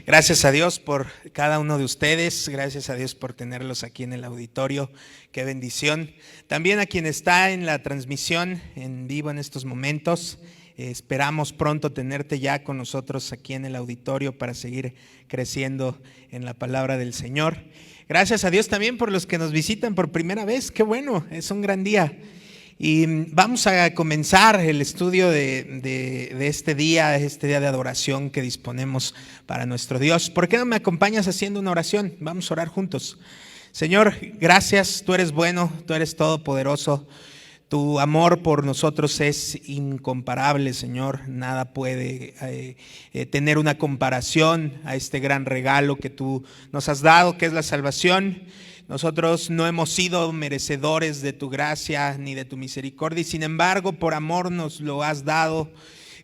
Gracias a Dios por cada uno de ustedes, gracias a Dios por tenerlos aquí en el auditorio, qué bendición. También a quien está en la transmisión en vivo en estos momentos, esperamos pronto tenerte ya con nosotros aquí en el auditorio para seguir creciendo en la palabra del Señor. Gracias a Dios también por los que nos visitan por primera vez, qué bueno, es un gran día. Y vamos a comenzar el estudio de este día de adoración que disponemos para nuestro Dios. ¿Por qué no me acompañas haciendo una oración? Vamos a orar juntos. Señor, gracias, tú eres bueno, tú eres todopoderoso. Tu amor por nosotros es incomparable, Señor. Nada puede tener una comparación a este gran regalo que tú nos has dado, que es la salvación. Nosotros no hemos sido merecedores de tu gracia ni de tu misericordia y sin embargo por amor nos lo has dado.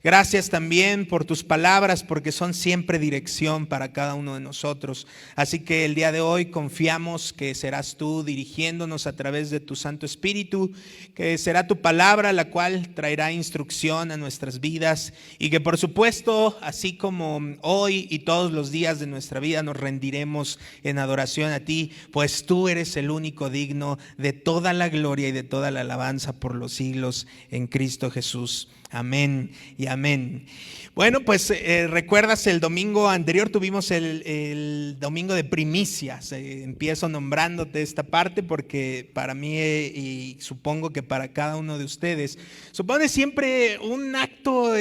Gracias también por tus palabras porque son siempre dirección para cada uno de nosotros. Así que el día de hoy confiamos que serás tú dirigiéndonos a través de tu Santo Espíritu, que será tu palabra la cual traerá instrucción a nuestras vidas y que por supuesto, así como hoy y todos los días de nuestra vida nos rendiremos en adoración a ti, pues tú eres el único digno de toda la gloria y de toda la alabanza por los siglos en Cristo Jesús. Amén y amén. Bueno, pues recuerdas el domingo anterior tuvimos el domingo de primicias. Empiezo nombrándote esta parte porque para mí y supongo que para cada uno de ustedes supone siempre un acto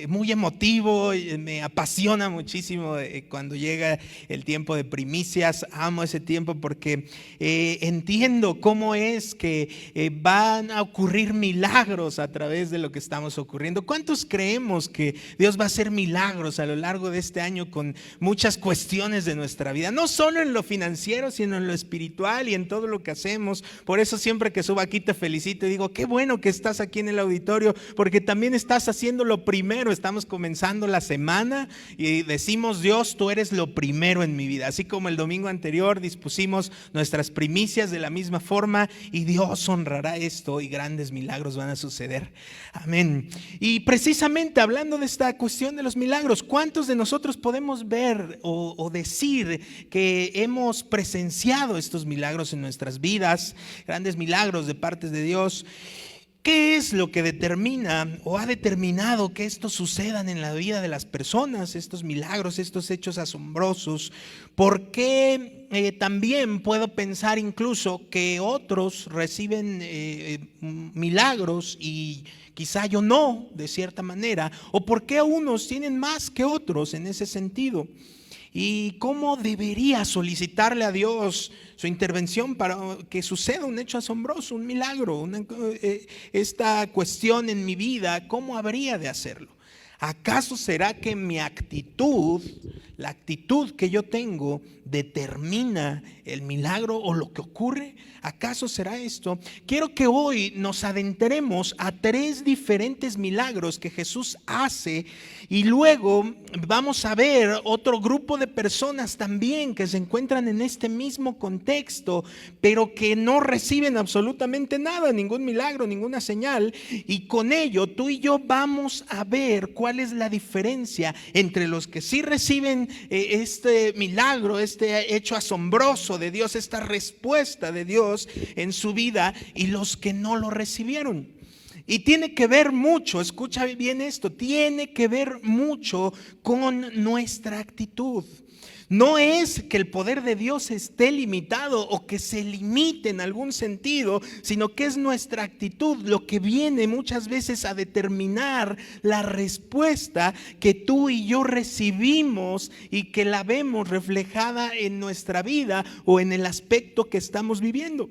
muy emotivo. Me apasiona muchísimo cuando llega el tiempo de primicias. Amo ese tiempo porque entiendo cómo es que van a ocurrir milagros a través de lo que estamos ocurriendo. ¿Cuántos creemos que Dios va a hacer milagros a lo largo de este año con muchas cuestiones de nuestra vida? No solo en lo financiero, sino en lo espiritual y en todo lo que hacemos. Por eso siempre que subo aquí te felicito y digo, qué bueno que estás aquí en el auditorio, porque también estás haciendo lo primero. Estamos comenzando la semana y decimos, Dios, tú eres lo primero en mi vida. Así como el domingo anterior dispusimos nuestras primicias de la misma forma y Dios honrará esto y grandes milagros van a suceder. Amén. Y precisamente hablando de esta cuestión de los milagros, ¿cuántos de nosotros podemos ver o decir que hemos presenciado estos milagros en nuestras vidas, grandes milagros de parte de Dios? ¿Qué es lo que determina o ha determinado que estos sucedan en la vida de las personas, estos milagros, estos hechos asombrosos? ¿Por qué también puedo pensar incluso que otros reciben milagros y quizá yo no, de cierta manera? ¿O por qué unos tienen más que otros en ese sentido? ¿Y cómo debería solicitarle a Dios su intervención para que suceda un hecho asombroso, un milagro, esta cuestión en mi vida? ¿Cómo habría de hacerlo? ¿Acaso será que mi actitud, la actitud que yo tengo, determina el milagro o lo que ocurre? ¿Acaso será esto? Quiero que hoy nos adentremos a 3 diferentes milagros que Jesús hace y luego vamos a ver otro grupo de personas también que se encuentran en este mismo contexto, pero que no reciben absolutamente nada, ningún milagro, ninguna señal, y con ello tú y yo vamos a ver cuál es la diferencia entre los que sí reciben este milagro, este hecho asombroso de Dios, esta respuesta de Dios en su vida, y los que no lo recibieron. Y tiene que ver mucho, escucha bien esto, tiene que ver mucho con nuestra actitud. No es que el poder de Dios esté limitado o que se limite en algún sentido, sino que es nuestra actitud lo que viene muchas veces a determinar la respuesta que tú y yo recibimos y que la vemos reflejada en nuestra vida o en el aspecto que estamos viviendo.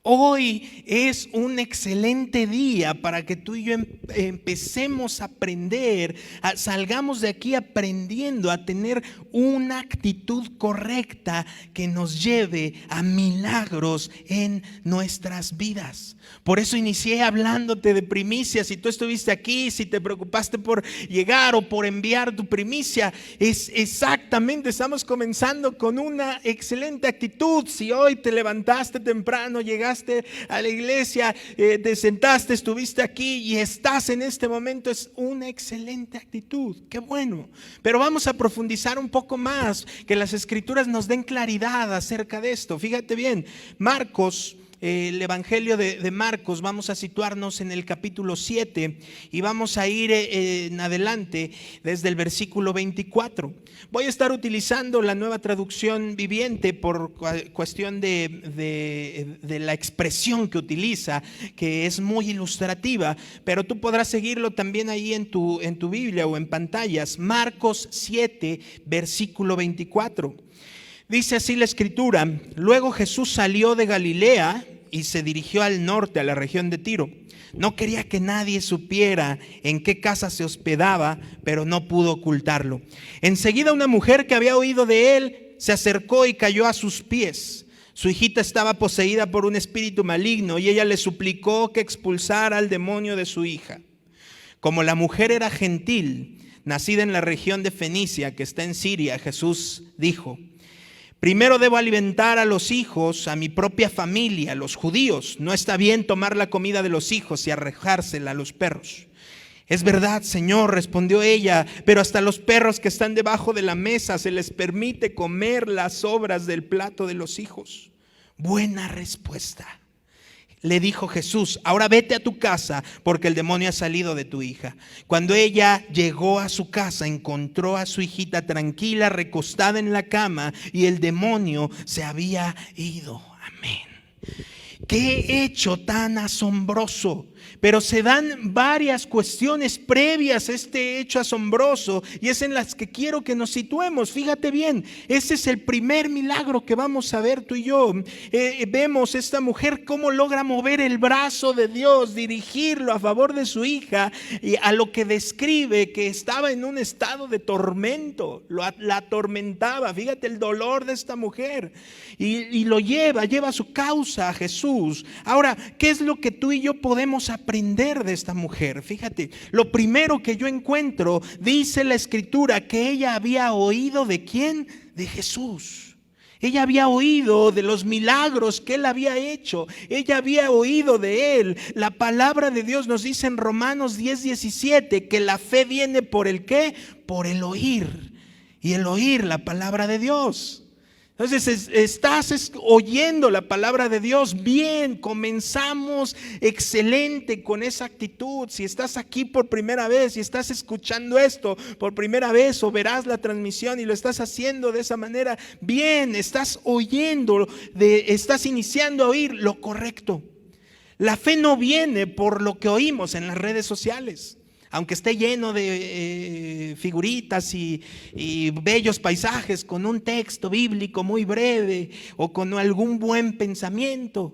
Hoy es un excelente día para que tú y yo empecemos a aprender, salgamos de aquí aprendiendo a tener una actitud correcta que nos lleve a milagros en nuestras vidas. Por eso inicié hablándote de primicias. Si tú estuviste aquí, si te preocupaste por llegar o por enviar tu primicia, es exactamente, estamos comenzando con una excelente actitud. Si hoy te levantaste temprano, llegaste llegaste a la iglesia, te sentaste, estuviste aquí y estás en este momento, es una excelente actitud. Qué bueno. Pero vamos a profundizar un poco más, que las Escrituras nos den claridad acerca de esto. Fíjate bien, Marcos, el Evangelio de Marcos, vamos a situarnos en el capítulo 7 y vamos a ir en adelante desde el versículo 24. Voy a estar utilizando la Nueva Traducción Viviente por cuestión de la expresión que utiliza, que es muy ilustrativa, pero tú podrás seguirlo también ahí en tu Biblia o en pantallas. Marcos 7, versículo 24. Dice así la Escritura: luego Jesús salió de Galilea y se dirigió al norte, a la región de Tiro. No quería que nadie supiera en qué casa se hospedaba, pero no pudo ocultarlo. Enseguida una mujer que había oído de él se acercó y cayó a sus pies. Su hijita estaba poseída por un espíritu maligno y ella le suplicó que expulsara al demonio de su hija. Como la mujer era gentil, nacida en la región de Fenicia, que está en Siria, Jesús dijo: primero debo alimentar a los hijos, a mi propia familia, los judíos. No está bien tomar la comida de los hijos y arrojársela a los perros. Es verdad, Señor, respondió ella, pero hasta los perros que están debajo de la mesa se les permite comer las sobras del plato de los hijos. Buena respuesta, le dijo Jesús. Ahora vete a tu casa, porque el demonio ha salido de tu hija. Cuando ella llegó a su casa, encontró a su hijita tranquila, recostada en la cama, y el demonio se había ido. Amén. Qué hecho tan asombroso. Pero se dan varias cuestiones previas a este hecho asombroso y es en las que quiero que nos situemos. Fíjate bien, ese es el primer milagro que vamos a ver tú y yo. Vemos esta mujer cómo logra mover el brazo de Dios, dirigirlo a favor de su hija, y a lo que describe que estaba en un estado de tormento, la atormentaba. Fíjate el dolor de esta mujer y lo lleva su causa a Jesús. Ahora, ¿qué es lo que tú y yo podemos aprender de esta mujer? Fíjate, lo primero que yo encuentro, dice la Escritura que ella había oído ¿de quién? De Jesús. Ella había oído de los milagros que él había hecho. Ella había oído de él. La palabra de Dios nos dice en Romanos 10:17 que la fe viene por el ¿qué? Por el oír. Y el oír la palabra de Dios. Entonces estás oyendo la palabra de Dios. Bien, comenzamos excelente con esa actitud. Si estás aquí por primera vez y estás escuchando esto por primera vez, o verás la transmisión y lo estás haciendo de esa manera, bien, estás oyendo, estás iniciando a oír lo correcto. La fe no viene por lo que oímos en las redes sociales. Aunque esté lleno de figuritas y bellos paisajes con un texto bíblico muy breve o con algún buen pensamiento.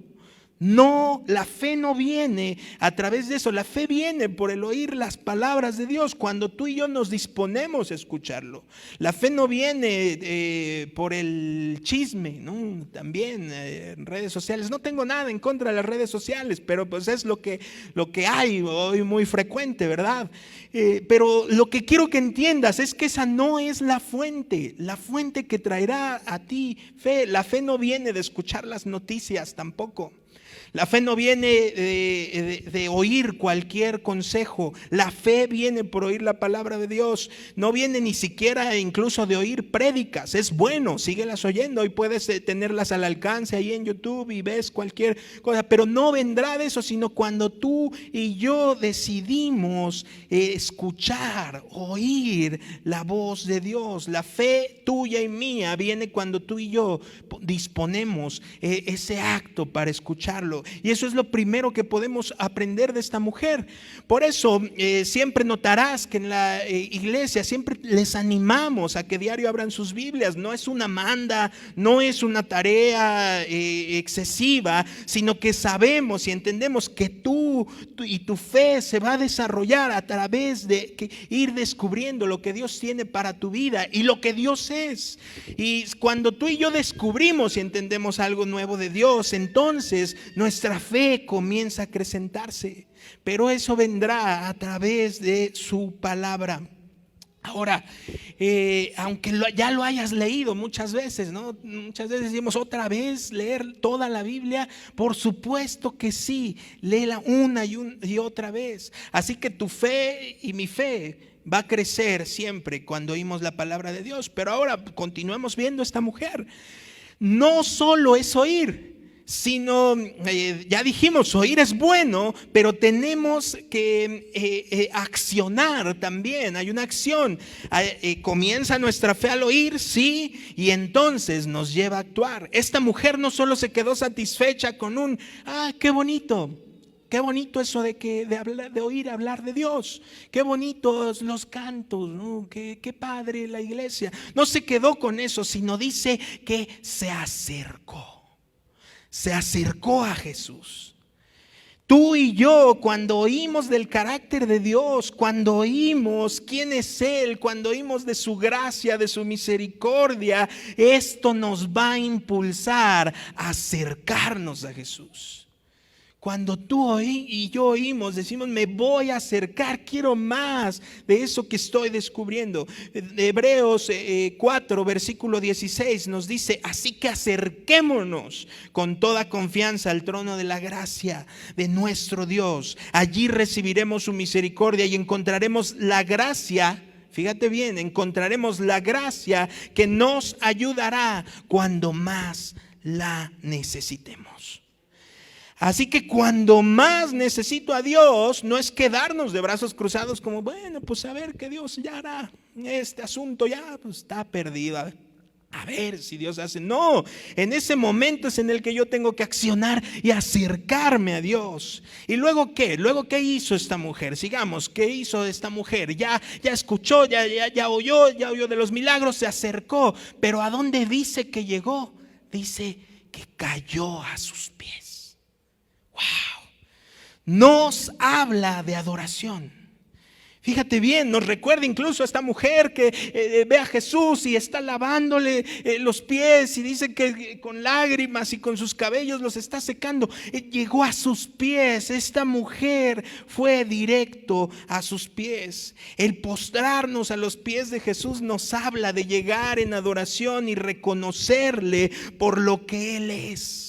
No, la fe no viene a través de eso. La fe viene por el oír las palabras de Dios, cuando tú y yo nos disponemos a escucharlo. La fe no viene por el chisme, ¿no? También en redes sociales. No tengo nada en contra de las redes sociales, pero pues es lo que hay hoy muy frecuente, ¿verdad? Pero lo que quiero que entiendas es que esa no es la fuente que traerá a ti fe. La fe no viene de escuchar las noticias tampoco. La fe no viene de oír cualquier consejo. La fe viene por oír la palabra de Dios. No viene ni siquiera incluso de oír prédicas. Es bueno, síguelas oyendo y puedes tenerlas al alcance ahí en YouTube y ves cualquier cosa. Pero no vendrá de eso, sino cuando tú y yo decidimos escuchar, oír la voz de Dios. La fe tuya y mía viene cuando tú y yo disponemos ese acto para escucharlo. Y eso es lo primero que podemos aprender de esta mujer. Por eso siempre notarás que en la iglesia siempre les animamos a que diario abran sus Biblias. No es una manda, no es una tarea excesiva, sino que sabemos y entendemos que tú y tu fe se va a desarrollar a través de ir descubriendo lo que Dios tiene para tu vida y lo que Dios es. Y cuando tú y yo descubrimos y entendemos algo nuevo de Dios, entonces nuestra fe comienza a acrecentarse, pero eso vendrá a través de su palabra. Ahora, aunque ya lo hayas leído muchas veces, ¿no? Muchas veces decimos otra vez leer toda la Biblia. Por supuesto que sí, léela una y otra vez. Así que tu fe y mi fe va a crecer siempre cuando oímos la palabra de Dios. Pero ahora continuemos viendo a esta mujer. No solo es oír, sino, ya dijimos, oír es bueno, pero tenemos que accionar también. Hay una acción. Comienza nuestra fe al oír, sí, y entonces nos lleva a actuar. Esta mujer no solo se quedó satisfecha con qué bonito. Qué bonito eso de oír hablar de Dios. Qué bonitos los cantos, ¿no? Qué padre la iglesia. No se quedó con eso, sino dice que se acercó a Jesús. Tú y yo, cuando oímos del carácter de Dios, cuando oímos quién es Él, cuando oímos de su gracia, de su misericordia, esto nos va a impulsar a acercarnos a Jesús. Cuando tú y yo oímos, decimos, me voy a acercar, quiero más de eso que estoy descubriendo. Hebreos 4, versículo 16 nos dice, así que acerquémonos con toda confianza al trono de la gracia de nuestro Dios. Allí recibiremos su misericordia y encontraremos la gracia. Fíjate bien, encontraremos la gracia que nos ayudará cuando más la necesitemos. Así que cuando más necesito a Dios, no es quedarnos de brazos cruzados como, bueno, pues a ver que Dios ya hará este asunto, ya pues está perdido. A ver si Dios hace. No, en ese momento es en el que yo tengo que accionar y acercarme a Dios. ¿Y luego qué? ¿Luego qué hizo esta mujer? Sigamos, ¿qué hizo esta mujer? Ya escuchó, ya oyó de los milagros, se acercó. Pero ¿a dónde dice que llegó? Dice que cayó a sus pies. Wow. Nos habla de adoración. Fíjate bien, nos recuerda incluso a esta mujer que ve a Jesús y está lavándole los pies y dice que con lágrimas y con sus cabellos los está secando. Llegó a sus pies, esta mujer fue directo a sus pies. El postrarnos a los pies de Jesús nos habla de llegar en adoración y reconocerle por lo que Él es.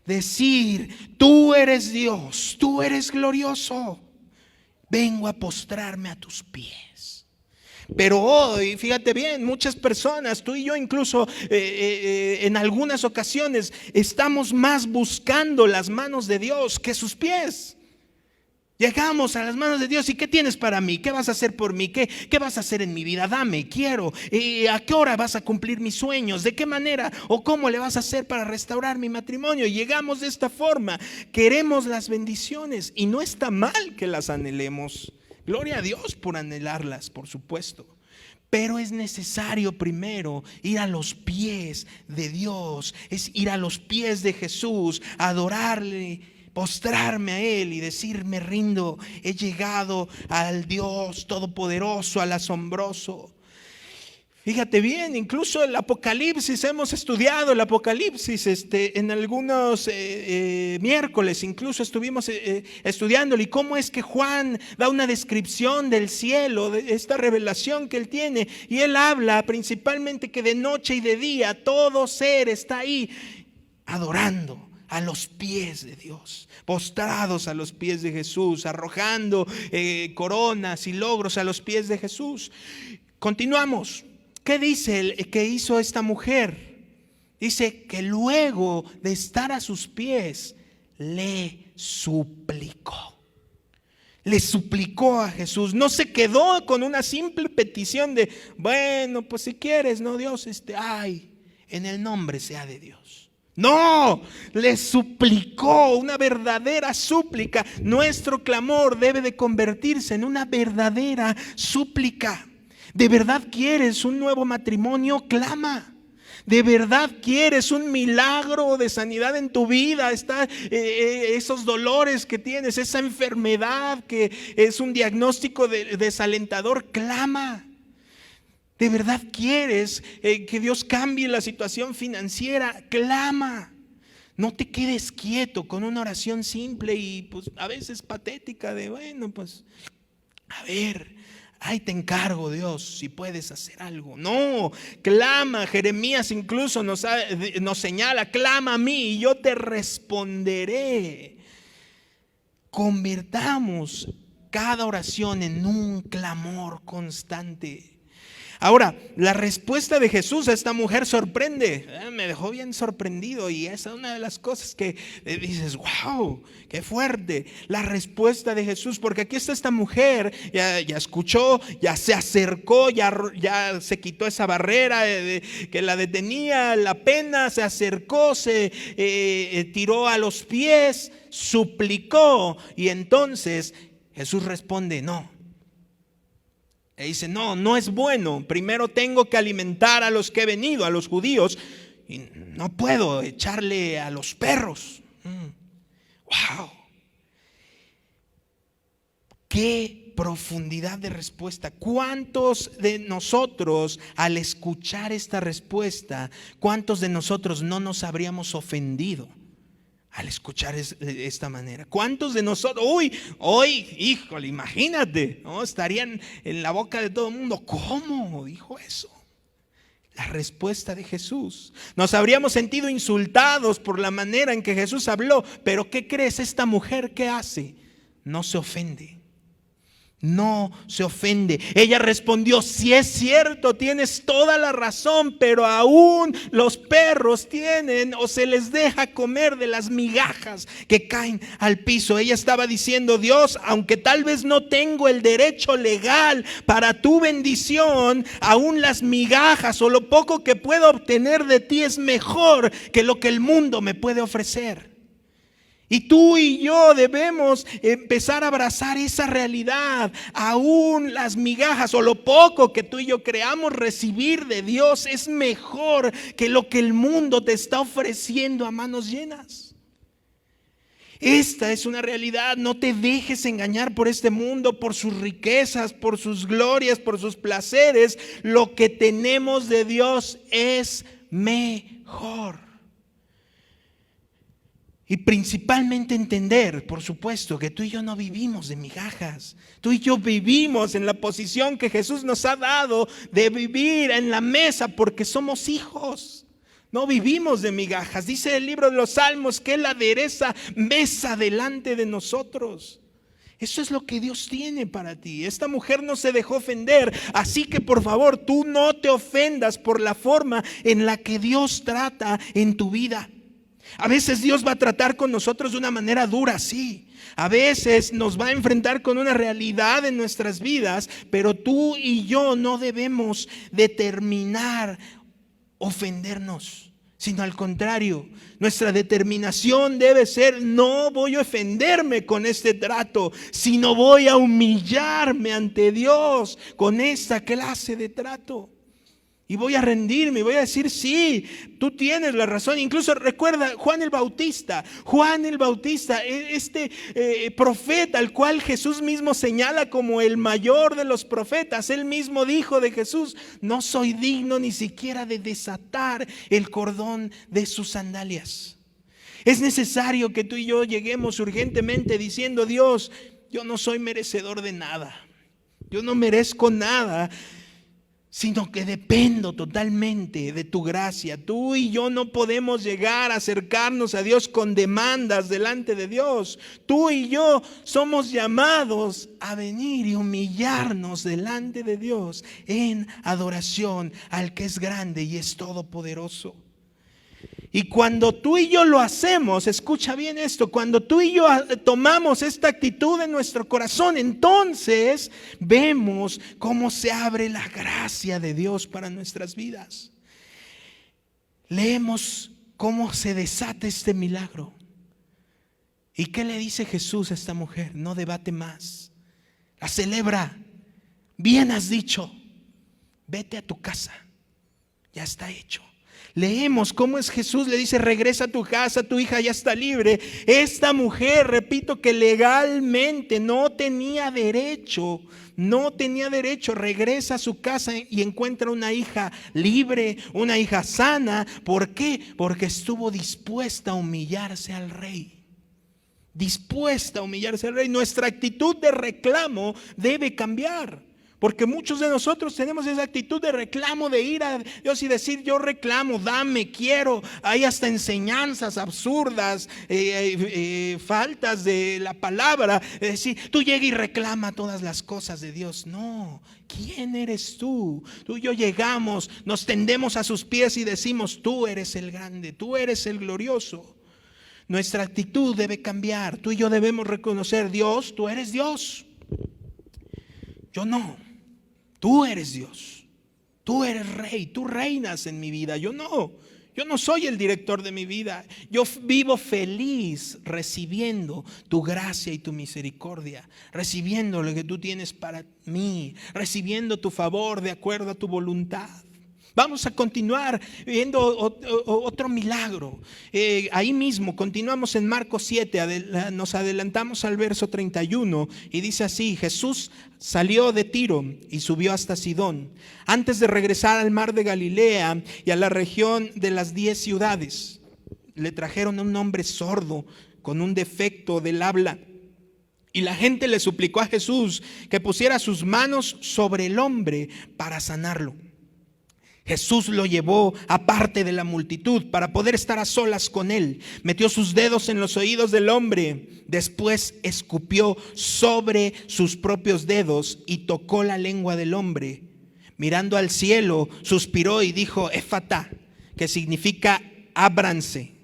Decir, tú eres Dios, tú eres glorioso. Vengo a postrarme a tus pies. Pero hoy, fíjate bien, muchas personas, tú y yo incluso en algunas ocasiones estamos más buscando las manos de Dios que sus pies. Llegamos a las manos de Dios y ¿qué tienes para mí? ¿Qué vas a hacer por mí? ¿Qué vas a hacer en mi vida? Dame, quiero. ¿A qué hora vas a cumplir mis sueños? ¿De qué manera o cómo le vas a hacer para restaurar mi matrimonio? Llegamos de esta forma. Queremos las bendiciones y no está mal que las anhelemos. Gloria a Dios por anhelarlas, por supuesto. Pero es necesario primero ir a los pies de Dios, es ir a los pies de Jesús, adorarle, postrarme a Él y decir, me rindo, he llegado al Dios todopoderoso, al asombroso. Fíjate bien, incluso el Apocalipsis, hemos estudiado el Apocalipsis en algunos miércoles, incluso estuvimos estudiándolo, y cómo es que Juan da una descripción del cielo, de esta revelación que él tiene, y él habla principalmente que de noche y de día todo ser está ahí adorando a los pies de Dios, postrados a los pies de Jesús, arrojando coronas y logros a los pies de Jesús. Continuamos. ¿Qué dice que hizo esta mujer? Dice que luego de estar a sus pies, le suplicó. Le suplicó a Jesús. No se quedó con una simple petición de, bueno, pues si quieres, no Dios, en el nombre sea de Dios. No, le suplicó, una verdadera súplica. Nuestro clamor debe de convertirse en una verdadera súplica. ¿De verdad quieres un nuevo matrimonio? Clama. ¿De verdad quieres un milagro de sanidad en tu vida? Esos dolores que tienes, esa enfermedad que es un diagnóstico desalentador, clama. ¿De verdad quieres que Dios cambie la situación financiera? Clama. No te quedes quieto con una oración simple y pues a veces patética de bueno, pues a ver Ay, te encargo, Dios, si puedes hacer algo. No, clama. Jeremías incluso nos señala: clama a mí y yo te responderé. Convertamos cada oración en un clamor constante. Ahora, la respuesta de Jesús a esta mujer sorprende. Me dejó bien sorprendido, y esa es una de las cosas que dices: wow, qué fuerte la respuesta de Jesús. Porque aquí está esta mujer, ya escuchó, ya se acercó, ya se quitó esa barrera que la detenía, la pena, se acercó, se tiró a los pies, suplicó, y entonces Jesús responde: no. E dice: no es bueno. Primero tengo que alimentar a los que he venido, a los judíos, y no puedo echarle a los perros. Wow. Qué profundidad de respuesta. ¿Cuántos de nosotros, al escuchar esta respuesta, cuántos de nosotros no nos habríamos ofendido al escuchar de esta manera? ¿Cuántos de nosotros, hoy, híjole, imagínate, ¿no? Estarían en la boca de todo el mundo? ¿Cómo dijo eso? La respuesta de Jesús. Nos habríamos sentido insultados por la manera en que Jesús habló. Pero ¿qué crees? Esta mujer, ¿qué hace? No se ofende. No se ofende. Ella respondió: sí, es cierto, tienes toda la razón, pero aún los perros tienen o se les deja comer de las migajas que caen al piso. Ella estaba diciendo: Dios, aunque tal vez no tengo el derecho legal para tu bendición, aún las migajas o lo poco que puedo obtener de ti es mejor que lo que el mundo me puede ofrecer. Y tú y yo debemos empezar a abrazar esa realidad. Aún las migajas o lo poco que tú y yo creamos recibir de Dios es mejor que lo que el mundo te está ofreciendo a manos llenas. Esta es una realidad. No te dejes engañar por este mundo, por sus riquezas, por sus glorias, por sus placeres. Lo que tenemos de Dios es mejor. Y principalmente entender, por supuesto, que tú y yo no vivimos de migajas. Tú y yo vivimos en la posición que Jesús nos ha dado de vivir en la mesa porque somos hijos. No vivimos de migajas. Dice el libro de los Salmos que Él adereza mesa delante de nosotros. Eso es lo que Dios tiene para ti. Esta mujer no se dejó ofender. Así que por favor, tú no te ofendas por la forma en la que Dios trata en tu vida. A veces Dios va a tratar con nosotros de una manera dura, sí. A veces nos va a enfrentar con una realidad en nuestras vidas, pero tú y yo no debemos determinar ofendernos, sino al contrario, nuestra determinación debe ser: no voy a ofenderme con este trato, sino voy a humillarme ante Dios con esta clase de trato. Y voy a rendirme, voy a decir: sí, tú tienes la razón. Incluso recuerda Juan el Bautista, este profeta al cual Jesús mismo señala como el mayor de los profetas. Él mismo dijo de Jesús: no soy digno ni siquiera de desatar el cordón de sus sandalias. Es necesario que tú y yo lleguemos urgentemente diciendo: Dios, yo no soy merecedor de nada, yo no merezco nada, sino que dependo totalmente de tu gracia. Tú y yo no podemos llegar a acercarnos a Dios con demandas delante de Dios. Tú y yo somos llamados a venir y humillarnos delante de Dios en adoración al que es grande y es todopoderoso. Y cuando tú y yo lo hacemos, escucha bien esto, cuando tú y yo tomamos esta actitud en nuestro corazón, entonces vemos cómo se abre la gracia de Dios para nuestras vidas. Leemos cómo se desata este milagro. ¿Y qué le dice Jesús a esta mujer? No debate más, la celebra. Bien has dicho, vete a tu casa, ya está hecho. Leemos cómo es Jesús, le dice: regresa a tu casa, tu hija ya está libre. Esta mujer, repito, que legalmente no tenía derecho, regresa a su casa y encuentra una hija libre, una hija sana. ¿Por qué? Porque estuvo dispuesta a humillarse al rey. Nuestra actitud de reclamo debe cambiar. Porque muchos de nosotros tenemos esa actitud de reclamo, de ir a Dios y decir: yo reclamo, dame, quiero. Hay hasta enseñanzas absurdas, faltas de la palabra. Es decir, tú llega y reclama todas las cosas de Dios. No, ¿quién eres tú? Tú y yo llegamos, nos tendemos a sus pies y decimos: tú eres el grande, tú eres el glorioso. Nuestra actitud debe cambiar. Tú y yo debemos reconocer: Dios, tú eres Dios. Yo no. Tú eres Dios, tú eres rey, tú reinas en mi vida. Yo no soy el director de mi vida. Yo vivo feliz recibiendo tu gracia y tu misericordia, recibiendo lo que tú tienes para mí, recibiendo tu favor de acuerdo a tu voluntad. Vamos a continuar viendo otro milagro. Ahí mismo continuamos en Marcos 7, nos adelantamos al verso 31 y dice así: Jesús salió de Tiro y subió hasta Sidón, antes de regresar al mar de Galilea y a la región de las 10 ciudades. Le trajeron a un hombre sordo con un defecto del habla. Y la gente le suplicó a Jesús que pusiera sus manos sobre el hombre para sanarlo. Jesús lo llevó aparte de la multitud para poder estar a solas con él. Metió sus dedos en los oídos del hombre. Después escupió sobre sus propios dedos y tocó la lengua del hombre. Mirando al cielo, suspiró y dijo: Éfata, que significa ábranse.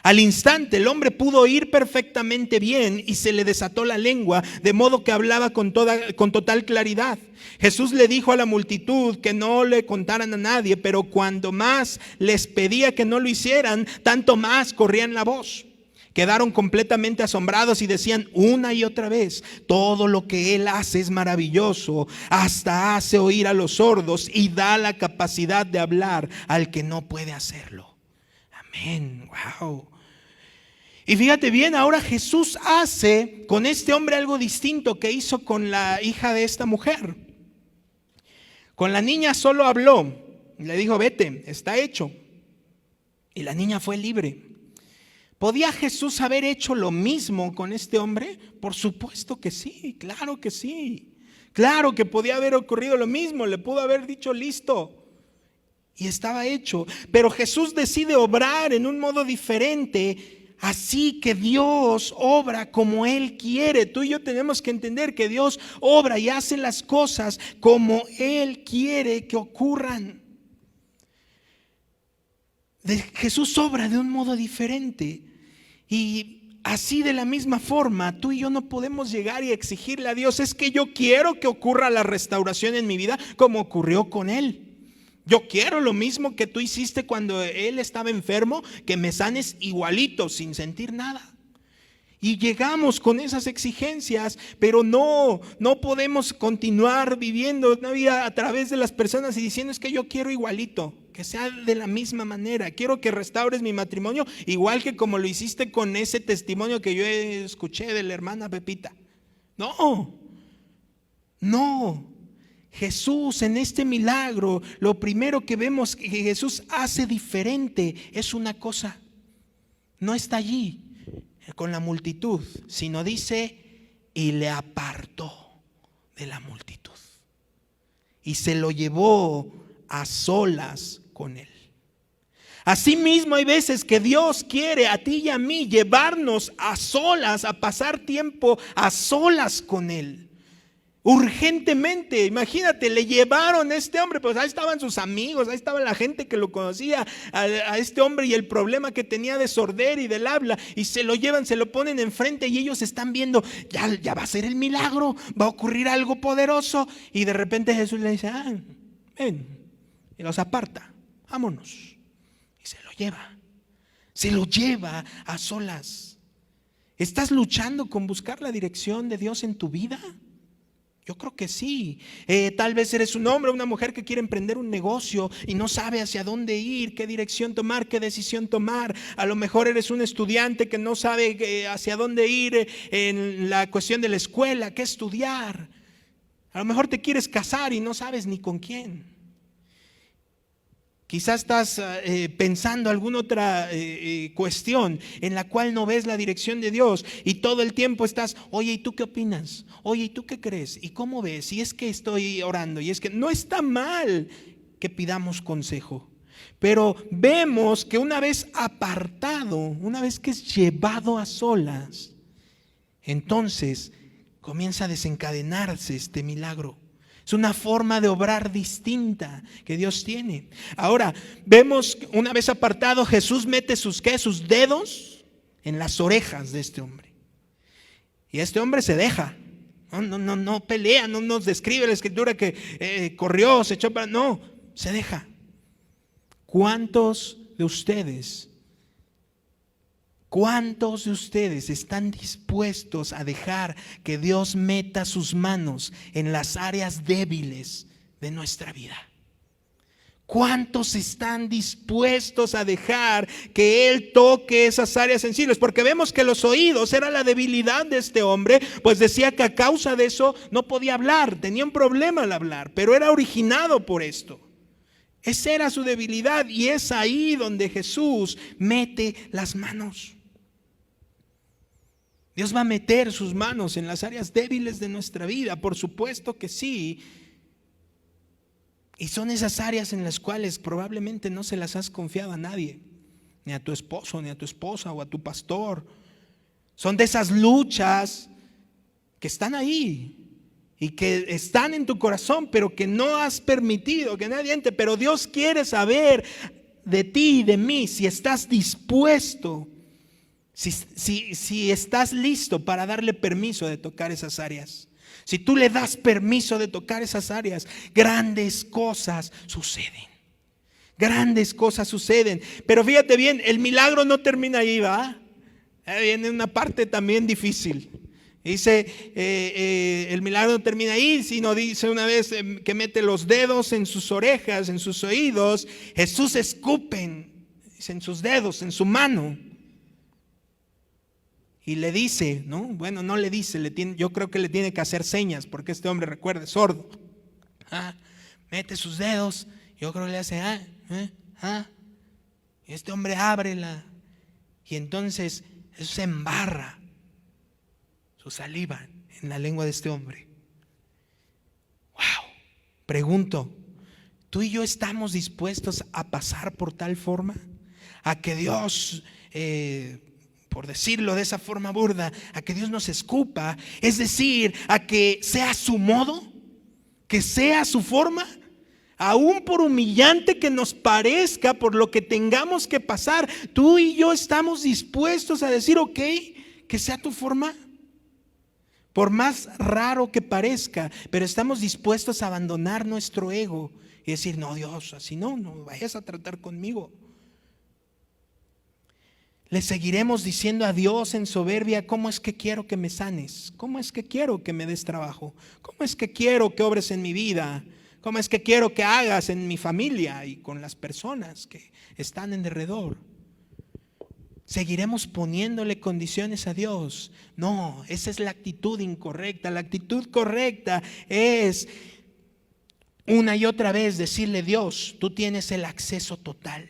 Al instante el hombre pudo oír perfectamente bien y se le desató la lengua, de modo que hablaba con total claridad. Jesús le dijo a la multitud que no le contaran a nadie, pero cuando más les pedía que no lo hicieran, tanto más corrían la voz. Quedaron completamente asombrados y decían una y otra vez: todo lo que Él hace es maravilloso, hasta hace oír a los sordos y da la capacidad de hablar al que no puede hacerlo. Amén. Wow. Y fíjate bien, ahora Jesús hace con este hombre algo distinto que hizo con la hija de esta mujer. Con la niña solo habló, le dijo: vete, está hecho. Y la niña fue libre. ¿Podía Jesús haber hecho lo mismo con este hombre? Por supuesto que sí, claro que sí. Claro que podía haber ocurrido lo mismo, le pudo haber dicho: listo. Y estaba hecho. Pero Jesús decide obrar en un modo diferente. Así que Dios obra como Él quiere. Tú y yo tenemos que entender que Dios obra y hace las cosas como Él quiere que ocurran. Jesús obra de un modo diferente. Y así, de la misma forma, tú y yo no podemos llegar y exigirle a Dios: es que yo quiero que ocurra la restauración en mi vida como ocurrió con Él. Yo quiero lo mismo que tú hiciste cuando Él estaba enfermo, que me sanes igualito, sin sentir nada. Y llegamos con esas exigencias, pero no podemos continuar viviendo una vida a través de las personas y diciendo: es que yo quiero igualito, que sea de la misma manera. Quiero que restaures mi matrimonio igual que como lo hiciste con ese testimonio que yo escuché de la hermana Pepita. No. Jesús, en este milagro, lo primero que vemos que Jesús hace diferente es una cosa. No está allí con la multitud, sino dice: y le apartó de la multitud y se lo llevó a solas con él. Asimismo, hay veces que Dios quiere a ti y a mí llevarnos a solas, a pasar tiempo a solas con Él. Urgentemente, imagínate, le llevaron a este hombre, pues ahí estaban sus amigos, ahí estaba la gente que lo conocía, a este hombre y el problema que tenía de sordera y del habla, y se lo llevan, se lo ponen enfrente y ellos están viendo: ya va a ser el milagro, va a ocurrir algo poderoso. Y de repente Jesús le dice: ven, y los aparta, vámonos. Y se lo lleva a solas. ¿Estás luchando con buscar la dirección de Dios en tu vida? Yo creo que sí. Tal vez eres un hombre o una mujer que quiere emprender un negocio y no sabe hacia dónde ir, qué dirección tomar, qué decisión tomar. A lo mejor eres un estudiante que no sabe hacia dónde ir en la cuestión de la escuela, qué estudiar. A lo mejor te quieres casar y no sabes ni con quién. Quizás estás pensando alguna otra cuestión en la cual no ves la dirección de Dios y todo el tiempo estás, oye, ¿y tú qué opinas? Oye, ¿y tú qué crees? ¿Y cómo ves? Y es que estoy orando, y es que no está mal que pidamos consejo. Pero vemos que una vez apartado, una vez que es llevado a solas, entonces comienza a desencadenarse este milagro. Es una forma de obrar distinta que Dios tiene. Ahora, vemos una vez apartado, Jesús mete sus dedos en las orejas de este hombre. Y este hombre se deja. No pelea, no nos describe la escritura que corrió, se echó para... No, se deja. ¿Cuántos de ustedes están dispuestos a dejar que Dios meta sus manos en las áreas débiles de nuestra vida? ¿Cuántos están dispuestos a dejar que Él toque esas áreas sensibles? Porque vemos que los oídos era la debilidad de este hombre, pues decía que a causa de eso no podía hablar, tenía un problema al hablar, pero era originado por esto. Esa era su debilidad y es ahí donde Jesús mete las manos. Dios va a meter sus manos en las áreas débiles de nuestra vida, por supuesto que sí. Y son esas áreas en las cuales probablemente no se las has confiado a nadie, ni a tu esposo, ni a tu esposa o a tu pastor. Son de esas luchas que están ahí y que están en tu corazón, pero que no has permitido que nadie entre. Pero Dios quiere saber de ti y de mí si estás dispuesto, si estás listo para darle permiso de tocar esas áreas. Si tú le das permiso de tocar esas áreas, grandes cosas suceden. Grandes cosas suceden. Pero fíjate bien, el milagro no termina ahí, ¿va? Viene una parte también difícil. Dice, el milagro no termina ahí, sino dice una vez que mete los dedos en sus orejas, en sus oídos. Jesús escupe en sus dedos, en su mano. Y le dice, ¿no? Bueno, no le dice, yo creo que le tiene que hacer señas, porque este hombre, recuerda, es sordo. Mete sus dedos, yo creo que le hace, y este hombre ábrela. Y entonces eso se embarra su saliva en la lengua de este hombre. Wow. Pregunto, ¿tú y yo estamos dispuestos a pasar por tal forma? A que Dios... por decirlo de esa forma burda, a que Dios nos escupa, es decir, a que sea su modo, que sea su forma, aún por humillante que nos parezca, por lo que tengamos que pasar, tú y yo estamos dispuestos a decir, ok, que sea tu forma, por más raro que parezca, pero estamos dispuestos a abandonar nuestro ego y decir, no, Dios, así no vayas a tratar conmigo. Le seguiremos diciendo a Dios en soberbia, ¿cómo es que quiero que me sanes? ¿Cómo es que quiero que me des trabajo? ¿Cómo es que quiero que obres en mi vida? ¿Cómo es que quiero que hagas en mi familia y con las personas que están en derredor? ¿Seguiremos poniéndole condiciones a Dios? No, esa es la actitud incorrecta. La actitud correcta es una y otra vez decirle, Dios, tú tienes el acceso total.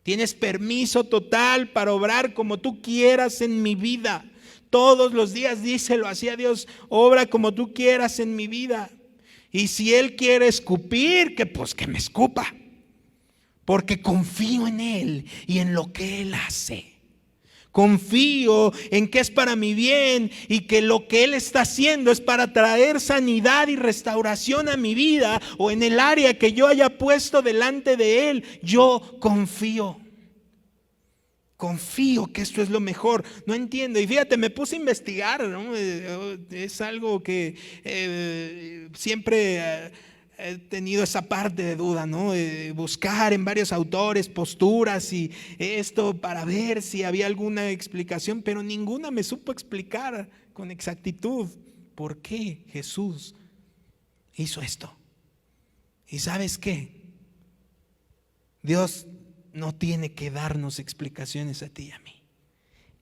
Tienes permiso total para obrar como tú quieras en mi vida. Todos los días díselo así a Dios, obra como tú quieras en mi vida. Y si Él quiere escupir, que me escupa. Porque confío en Él y en lo que Él hace. Confío en que es para mi bien y que lo que Él está haciendo es para traer sanidad y restauración a mi vida o en el área que yo haya puesto delante de Él. Yo confío. Confío que esto es lo mejor. No entiendo. Y fíjate, me puse a investigar, ¿no? Es algo que siempre he tenido esa parte de duda, ¿no? Buscar en varios autores posturas y esto para ver si había alguna explicación, pero ninguna me supo explicar con exactitud por qué Jesús hizo esto. ¿Y sabes qué? Dios no tiene que darnos explicaciones a ti y a mí.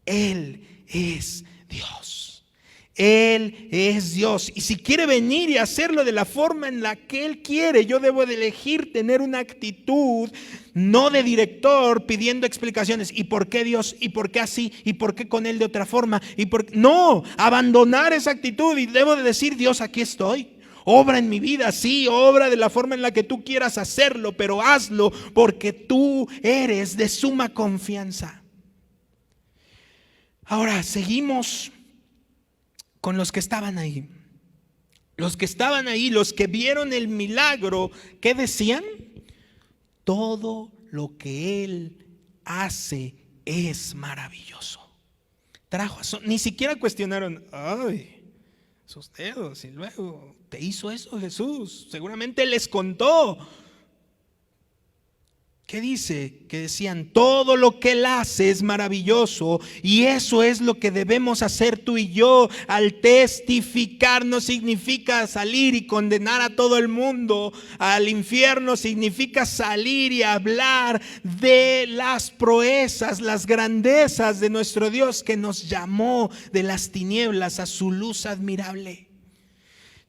Él es Dios. Él es Dios. Y si quiere venir y hacerlo de la forma en la que Él quiere, yo debo de elegir tener una actitud no de director pidiendo explicaciones. ¿Y por qué Dios? ¿Y por qué así? ¿Y por qué con Él de otra forma? No, abandonar esa actitud y debo de decir: Dios, aquí estoy. Obra en mi vida, sí, obra de la forma en la que tú quieras hacerlo, pero hazlo porque tú eres de suma confianza. Ahora, seguimos con los que estaban ahí. Los que estaban ahí, los que vieron el milagro, ¿qué decían? Todo lo que Él hace es maravilloso. Ni siquiera cuestionaron: ay, sus dedos, y luego te hizo eso Jesús. Seguramente les contó. ¿Qué dice? Que decían: todo lo que Él hace es maravilloso, y eso es lo que debemos hacer tú y yo al testificar. No significa salir y condenar a todo el mundo al infierno, significa salir y hablar de las proezas, las grandezas de nuestro Dios, que nos llamó de las tinieblas a su luz admirable.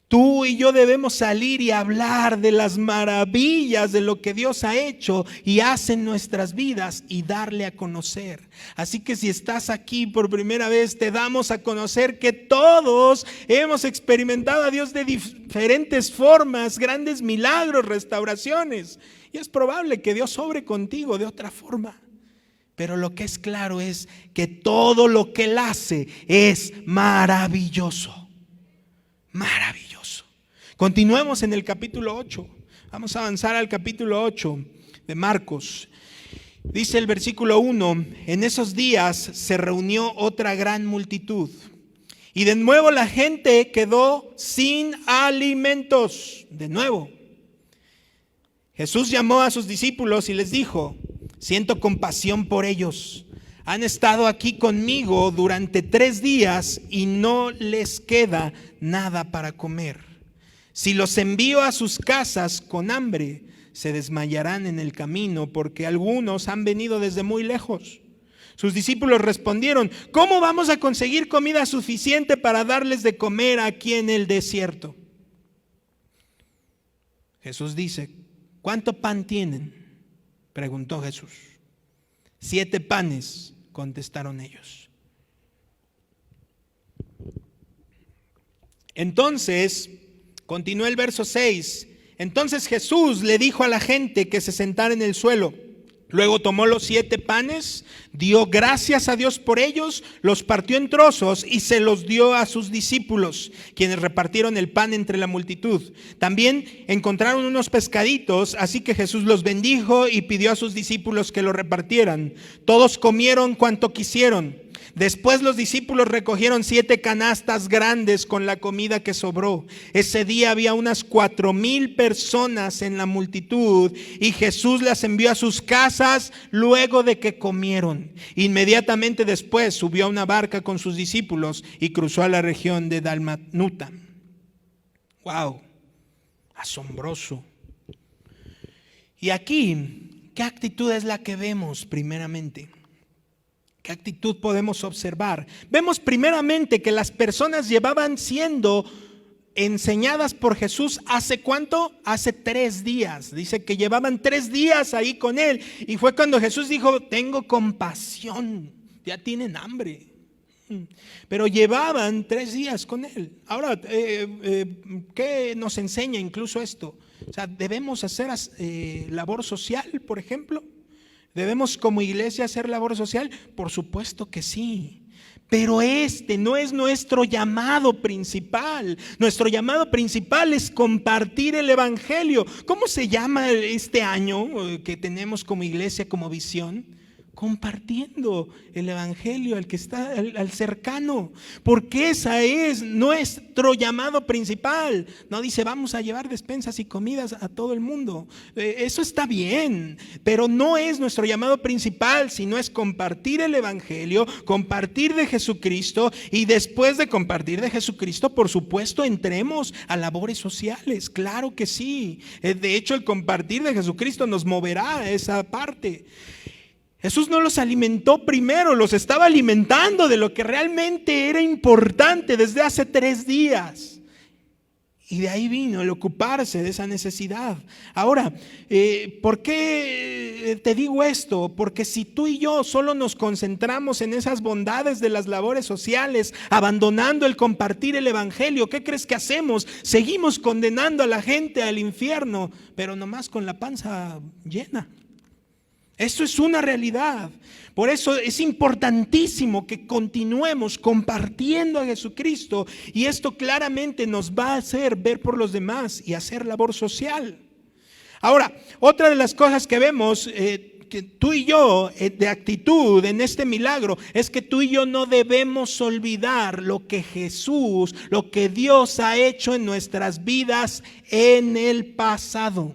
Tú y yo debemos salir y hablar de las maravillas de lo que Dios ha hecho y hace en nuestras vidas y darle a conocer. Así que si estás aquí por primera vez, te damos a conocer que todos hemos experimentado a Dios de diferentes formas, grandes milagros, restauraciones. Y es probable que Dios obre contigo de otra forma. Pero lo que es claro es que todo lo que Él hace es maravilloso. Maravilloso. Continuemos en el capítulo 8. Vamos a avanzar al capítulo 8 de Marcos. Dice el versículo 1: en esos días se reunió otra gran multitud, y de nuevo la gente quedó sin alimentos. De nuevo. Jesús llamó a sus discípulos y les dijo: siento compasión por ellos. Han estado aquí conmigo durante 3 días y no les queda nada para comer. Si los envío a sus casas con hambre, se desmayarán en el camino, porque algunos han venido desde muy lejos. Sus discípulos respondieron: ¿cómo vamos a conseguir comida suficiente para darles de comer aquí en el desierto? Jesús dice: ¿cuánto pan tienen?, preguntó Jesús. 7 panes, contestaron ellos. Entonces, continuó el verso 6. Entonces Jesús le dijo a la gente que se sentara en el suelo. Luego tomó los 7 panes, dio gracias a Dios por ellos, los partió en trozos y se los dio a sus discípulos, quienes repartieron el pan entre la multitud. También encontraron unos pescaditos, así que Jesús los bendijo y pidió a sus discípulos que lo repartieran. Todos comieron cuanto quisieron. Después los discípulos recogieron 7 canastas grandes con la comida que sobró. Ese día había unas 4,000 personas en la multitud, y Jesús las envió a sus casas luego de que comieron. Inmediatamente después subió a una barca con sus discípulos y cruzó a la región de Dalmanuta. ¡Wow! Asombroso. Y aquí, ¿qué actitud es la que vemos primeramente? ¿Qué actitud podemos observar? Vemos primeramente que las personas llevaban siendo enseñadas por Jesús ¿hace cuánto? Hace 3 días. Dice que llevaban 3 días ahí con Él, y fue cuando Jesús dijo: tengo compasión, ya tienen hambre. Pero llevaban 3 días con Él. Ahora, ¿qué nos enseña incluso esto? O sea, ¿debemos hacer labor social, por ejemplo? ¿Debemos como iglesia hacer labor social? Por supuesto que sí. Pero este no es nuestro llamado principal. Nuestro llamado principal es compartir el evangelio. ¿Cómo se llama este año que tenemos como iglesia, como visión? Compartiendo el evangelio al que está, al cercano, porque esa es nuestro llamado principal. No dice: vamos a llevar despensas y comidas a todo el mundo. Eso está bien, pero no es nuestro llamado principal, sino es compartir el evangelio, compartir de Jesucristo, y después de compartir de Jesucristo, por supuesto, entremos a labores sociales. Claro que sí. De hecho, el compartir de Jesucristo nos moverá a esa parte. Jesús no los alimentó primero, los estaba alimentando de lo que realmente era importante desde hace 3 días. Y de ahí vino el ocuparse de esa necesidad. Ahora, ¿por qué te digo esto? Porque si tú y yo solo nos concentramos en esas bondades de las labores sociales, abandonando el compartir el evangelio, ¿qué crees que hacemos? Seguimos condenando a la gente al infierno, pero nomás con la panza llena. Eso es una realidad. Por eso es importantísimo que continuemos compartiendo a Jesucristo, y esto claramente nos va a hacer ver por los demás y hacer labor social. Ahora, otra de las cosas que vemos que tú y yo de actitud en este milagro es que tú y yo no debemos olvidar lo que Jesús, lo que Dios ha hecho en nuestras vidas en el pasado.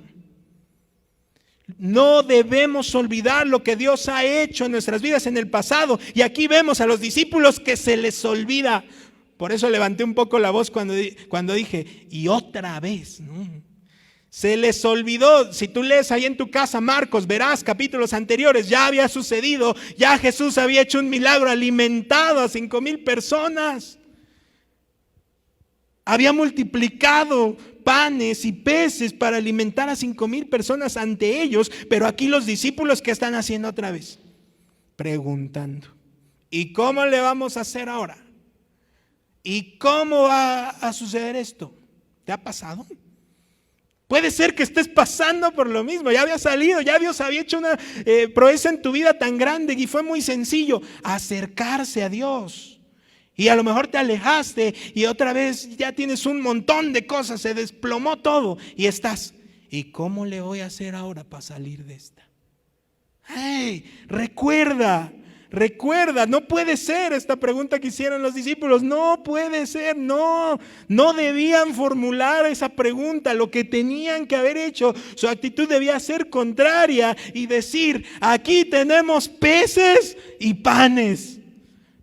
No debemos olvidar lo que Dios ha hecho en nuestras vidas en el pasado. Y aquí vemos a los discípulos que se les olvida. Por eso levanté un poco la voz cuando dije, y otra vez, ¿no? Se les olvidó. Si tú lees ahí en tu casa Marcos, verás capítulos anteriores, ya había sucedido, ya Jesús había hecho un milagro, alimentado a 5,000 personas. Había multiplicado panes y peces para alimentar a 5,000 personas ante ellos, pero aquí los discípulos, ¿qué están haciendo otra vez? Preguntando, ¿y cómo le vamos a hacer ahora? ¿Y cómo va a suceder esto? ¿Te ha pasado? Puede ser que estés pasando por lo mismo. Ya había salido, ya Dios había hecho una proeza en tu vida tan grande y fue muy sencillo acercarse a Dios. Y a lo mejor te alejaste y otra vez ya tienes un montón de cosas, se desplomó todo y estás. ¿Y cómo le voy a hacer ahora para salir de esta? ¡Hey! Recuerda, no puede ser esta pregunta que hicieron los discípulos. No puede ser, no debían formular esa pregunta. Lo que tenían que haber hecho, su actitud debía ser contraria y decir: aquí tenemos peces y panes.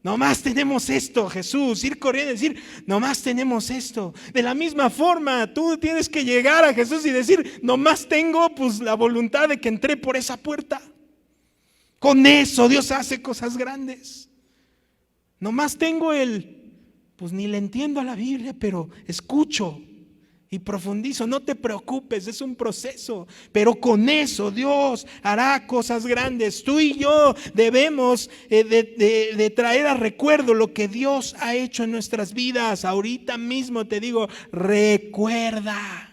Nomás tenemos esto, Jesús. Ir corriendo y decir, nomás tenemos esto. De la misma forma, tú tienes que llegar a Jesús y decir, nomás tengo la voluntad de que entré por esa puerta. Con eso Dios hace cosas grandes. Nomás tengo ni le entiendo a la Biblia, pero escucho y profundizo. No te preocupes, es un proceso, pero con eso Dios hará cosas grandes. Tú y yo debemos de traer a recuerdo lo que Dios ha hecho en nuestras vidas. Ahorita mismo te digo, recuerda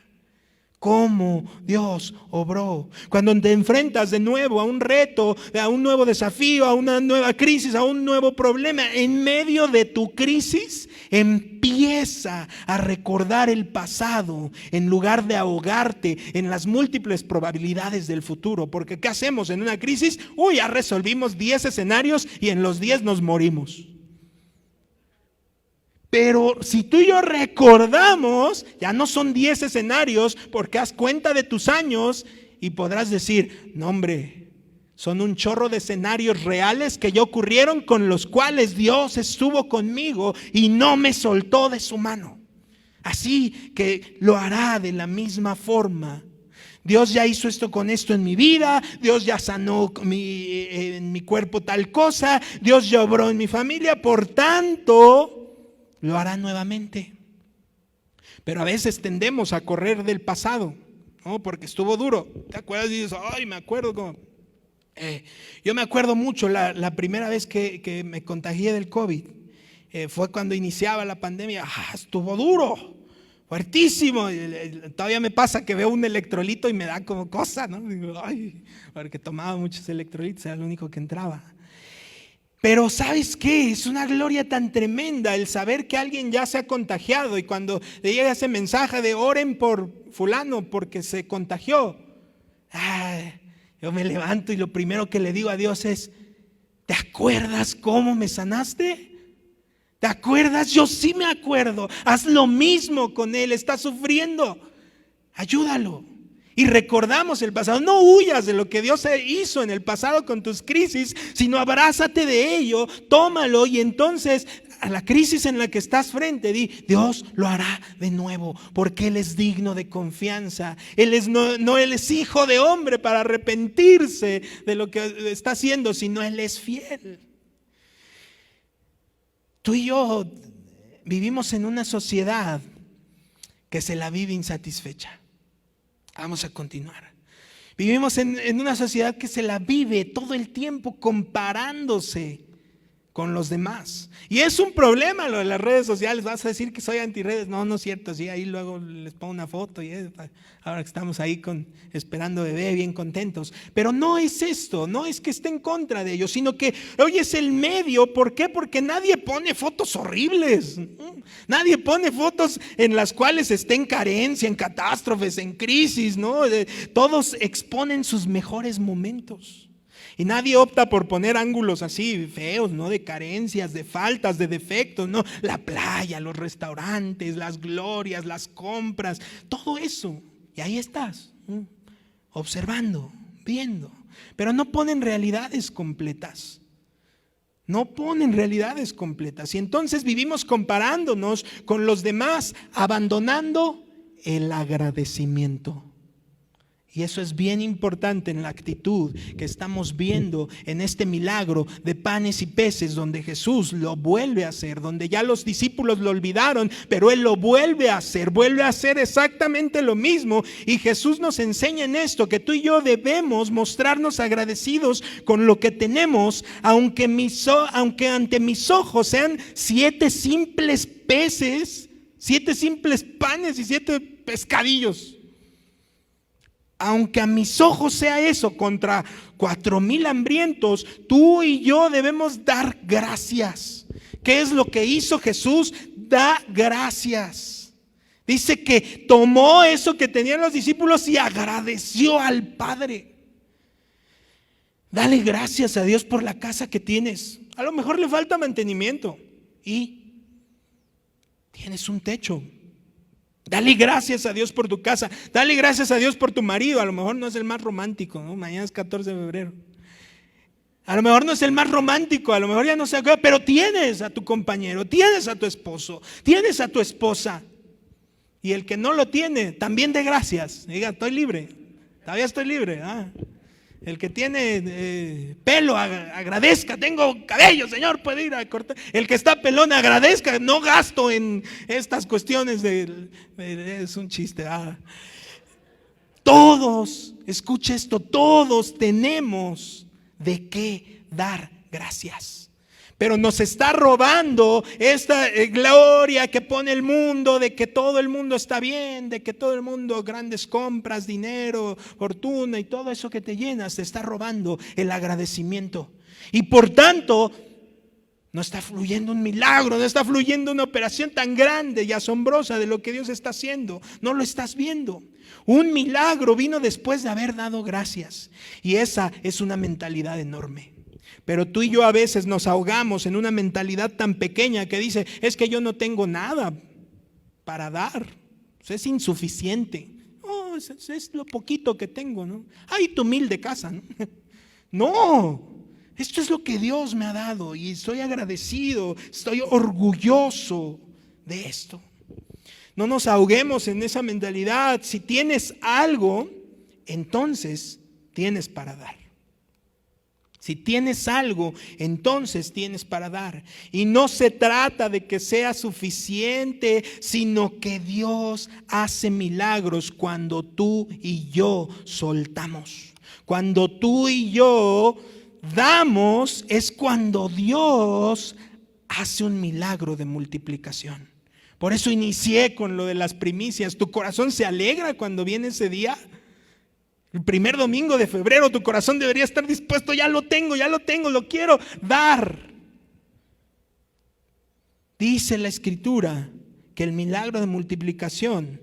cómo Dios obró. Cuando te enfrentas de nuevo a un reto, a un nuevo desafío, a una nueva crisis, a un nuevo problema, en medio de tu crisis, empieza a recordar el pasado en lugar de ahogarte en las múltiples probabilidades del futuro. Porque ¿qué hacemos en una crisis? Ya resolvimos 10 escenarios y en los 10 nos morimos. Pero si tú y yo recordamos, ya no son 10 escenarios, porque haz cuenta de tus años y podrás decir, no hombre, son un chorro de escenarios reales que ya ocurrieron, con los cuales Dios estuvo conmigo y no me soltó de su mano. Así que lo hará de la misma forma. Dios ya hizo esto en mi vida, Dios ya sanó en mi cuerpo tal cosa, Dios ya obró en mi familia, por tanto lo hará nuevamente. Pero a veces tendemos a correr del pasado, ¿no? Porque estuvo duro. ¿Te acuerdas? Y dices, me acuerdo. Yo me acuerdo mucho la primera vez que me contagié del COVID. Fue cuando iniciaba la pandemia. Estuvo duro, fuertísimo. Todavía me pasa que veo un electrolito y me da como cosa, ¿no? Digo, porque tomaba muchos electrolitos, era lo único que entraba. Pero ¿sabes qué? Es una gloria tan tremenda el saber que alguien ya se ha contagiado, y cuando le llega ese mensaje de oren por fulano porque se contagió, yo me levanto y lo primero que le digo a Dios es, ¿te acuerdas cómo me sanaste? ¿Te acuerdas? Yo sí me acuerdo. Haz lo mismo con él, está sufriendo, ayúdalo. Y recordamos el pasado. No huyas de lo que Dios hizo en el pasado con tus crisis, sino abrázate de ello, tómalo y entonces a la crisis en la que estás frente, di: Dios lo hará de nuevo, porque Él es digno de confianza. Él es hijo de hombre para arrepentirse de lo que está haciendo, sino Él es fiel. Tú y yo vivimos en una sociedad que se la vive insatisfecha. Vamos a continuar. Vivimos en una sociedad que se la vive todo el tiempo comparándose con los demás. Y es un problema lo de las redes sociales. Vas a decir que soy antirredes. No, no es cierto. Sí, ahí luego les pongo una foto y ahora que estamos ahí esperando bebé, bien contentos. Pero no es esto, no es que esté en contra de ellos, sino que hoy es el medio. ¿Por qué? Porque nadie pone fotos horribles. Nadie pone fotos en las cuales esté en carencia, en catástrofes, en crisis, ¿no? Todos exponen sus mejores momentos. Y nadie opta por poner ángulos así feos, ¿no? De carencias, de faltas, de defectos, ¿no? La playa, los restaurantes, las glorias, las compras, todo eso. Y ahí estás, observando, viendo. Pero no ponen realidades completas. No ponen realidades completas. Y entonces vivimos comparándonos con los demás, abandonando el agradecimiento. Y eso es bien importante en la actitud que estamos viendo en este milagro de panes y peces, donde Jesús lo vuelve a hacer, donde ya los discípulos lo olvidaron, pero Él lo vuelve a hacer exactamente lo mismo. Y Jesús nos enseña en esto, que tú y yo debemos mostrarnos agradecidos con lo que tenemos, aunque ante mis ojos sean 7 simples peces, 7 simples panes y 7 pescadillos. Aunque a mis ojos sea eso, contra 4,000 hambrientos, tú y yo debemos dar gracias. ¿Qué es lo que hizo Jesús? Da gracias. Dice que tomó eso que tenían los discípulos y agradeció al Padre. Dale gracias a Dios por la casa que tienes. A lo mejor le falta mantenimiento y tienes un techo. Dale gracias a Dios por tu casa. Dale gracias a Dios por tu marido. A lo mejor no es el más romántico, ¿no? Mañana es 14 de febrero. A lo mejor no es el más romántico, a lo mejor ya no se acuerda, pero tienes a tu compañero, tienes a tu esposo, tienes a tu esposa. Y el que no lo tiene, también dé gracias. Diga: estoy libre, todavía estoy libre. El que tiene pelo, agradezca: tengo cabello, Señor, puede ir a cortar. El que está pelón, agradezca: no gasto en estas cuestiones es un chiste. Todos, escuche esto, todos tenemos de qué dar gracias. Pero nos está robando esta gloria que pone el mundo, de que todo el mundo está bien, de que todo el mundo, grandes compras, dinero, fortuna y todo eso que te llenas, te está robando el agradecimiento. Y por tanto, no está fluyendo un milagro, no está fluyendo una operación tan grande y asombrosa de lo que Dios está haciendo. No lo estás viendo. Un milagro vino después de haber dado gracias. Y esa es una mentalidad enorme. Pero tú y yo a veces nos ahogamos en una mentalidad tan pequeña que dice: es que yo no tengo nada para dar, es insuficiente. Oh, es lo poquito que tengo, ¿no? Ay, tu humilde casa, ¿no? No, esto es lo que Dios me ha dado y estoy agradecido, estoy orgulloso de esto. No nos ahoguemos en esa mentalidad. Si tienes algo, entonces tienes para dar. Si tienes algo, entonces tienes para dar. Y no se trata de que sea suficiente, sino que Dios hace milagros cuando tú y yo soltamos. Cuando tú y yo damos, es cuando Dios hace un milagro de multiplicación. Por eso inicié con lo de las primicias. ¿Tu corazón se alegra cuando viene ese día? El primer domingo de febrero, tu corazón debería estar dispuesto: ya lo tengo, lo quiero dar. Dice la Escritura que el milagro de multiplicación,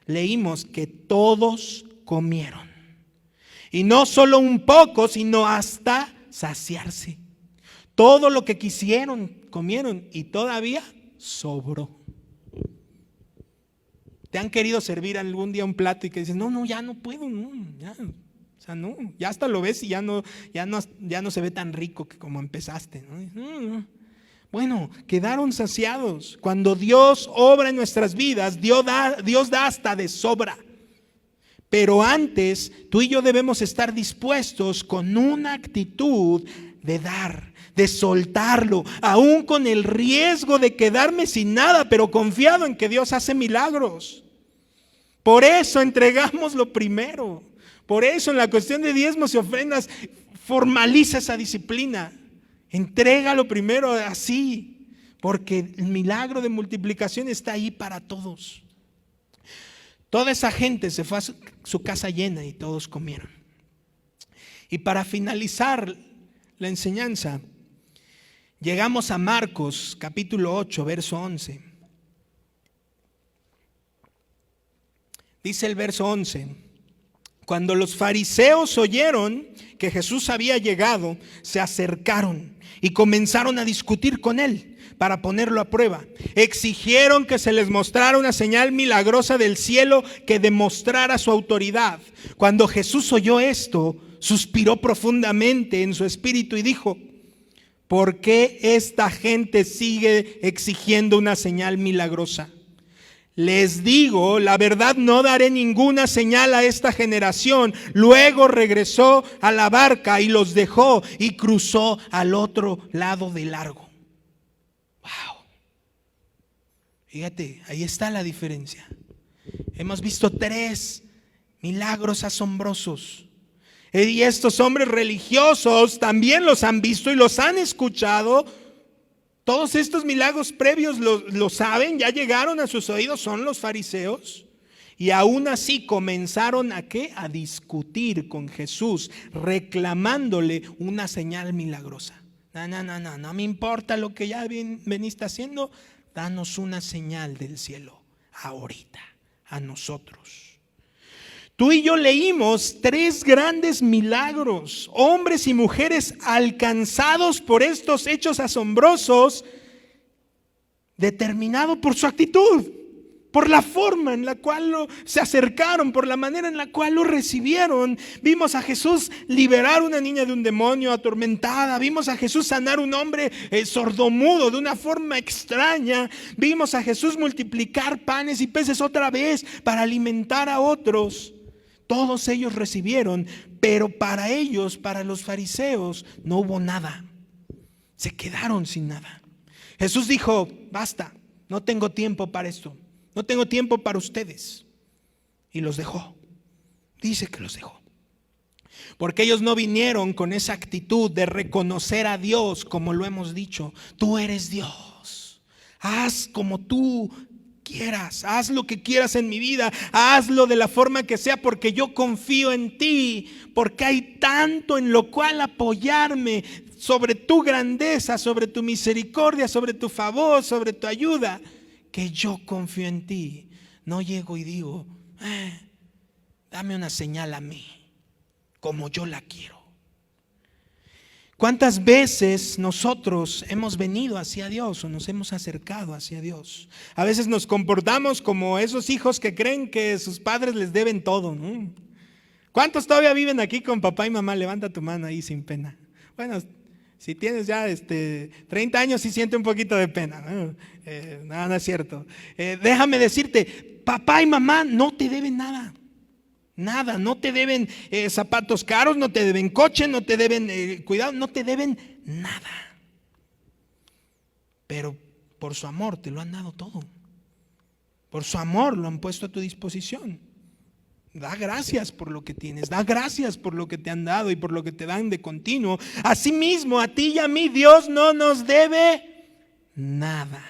leímos que todos comieron. Y no solo un poco, sino hasta saciarse. Todo lo que quisieron, comieron y todavía sobró. ¿Te han querido servir algún día un plato y que dices: no, ya no puedo, no, ya, o sea, no, ya hasta lo ves y ya no se ve tan rico que como empezaste, ¿no? Bueno, quedaron saciados. Cuando Dios obra en nuestras vidas, Dios da hasta de sobra. Pero antes, tú y yo debemos estar dispuestos con una actitud de dar, de soltarlo, aún con el riesgo de quedarme sin nada, pero confiado en que Dios hace milagros. Por eso entregamos lo primero. Por eso en la cuestión de diezmos y ofrendas, formaliza esa disciplina. Entrégalo primero así, porque el milagro de multiplicación está ahí para todos. Toda esa gente se fue a su casa llena y todos comieron. Y para finalizar la enseñanza, llegamos a Marcos capítulo 8, verso 11. Dice el verso 11: cuando los fariseos oyeron que Jesús había llegado, se acercaron y comenzaron a discutir con él para ponerlo a prueba. Exigieron que se les mostrara una señal milagrosa del cielo que demostrara su autoridad. Cuando Jesús oyó esto, suspiró profundamente en su espíritu y dijo: ¿por qué esta gente sigue exigiendo una señal milagrosa? Les digo, la verdad, no daré ninguna señal a esta generación. Luego regresó a la barca y los dejó y cruzó al otro lado del lago. Wow. Fíjate, ahí está la diferencia. Hemos visto 3 milagros asombrosos. Y estos hombres religiosos también los han visto y los han escuchado. Todos estos milagros previos lo saben, ya llegaron a sus oídos, son los fariseos. Y aún así comenzaron ¿a qué? A discutir con Jesús, reclamándole una señal milagrosa. No me importa lo que ya veniste haciendo, danos una señal del cielo, ahorita, a nosotros. Tú y yo leímos 3 grandes milagros, hombres y mujeres alcanzados por estos hechos asombrosos, determinado por su actitud, por la forma en la cual se acercaron, por la manera en la cual lo recibieron. Vimos a Jesús liberar a una niña de un demonio atormentada, vimos a Jesús sanar a un hombre sordomudo de una forma extraña, vimos a Jesús multiplicar panes y peces otra vez para alimentar a otros. Todos ellos recibieron, pero para ellos, para los fariseos, no hubo nada. Se quedaron sin nada. Jesús dijo: basta, no tengo tiempo para esto. No tengo tiempo para ustedes. Y los dejó. Dice que los dejó. Porque ellos no vinieron con esa actitud de reconocer a Dios, como lo hemos dicho. Tú eres Dios. Haz como tú quieras, haz lo que quieras en mi vida, hazlo de la forma que sea, porque yo confío en ti, porque hay tanto en lo cual apoyarme, sobre tu grandeza, sobre tu misericordia, sobre tu favor, sobre tu ayuda, que yo confío en ti. No llego y digo: dame una señal a mí, como yo la quiero. ¿Cuántas veces nosotros hemos venido hacia Dios o nos hemos acercado hacia Dios? A veces nos comportamos como esos hijos que creen que sus padres les deben todo, ¿no? ¿Cuántos todavía viven aquí con papá y mamá? Levanta tu mano ahí sin pena. Bueno, si tienes ya 30 años, sí siente un poquito de pena, ¿no? No es cierto. Déjame decirte, papá y mamá no te deben nada. Nada, no te deben zapatos caros, no te deben coche, no te deben cuidado, no te deben nada. Pero por su amor te lo han dado todo. Por su amor lo han puesto a tu disposición. Da gracias por lo que tienes, da gracias por lo que te han dado y por lo que te dan de continuo. Asimismo, a ti y a mí Dios no nos debe nada.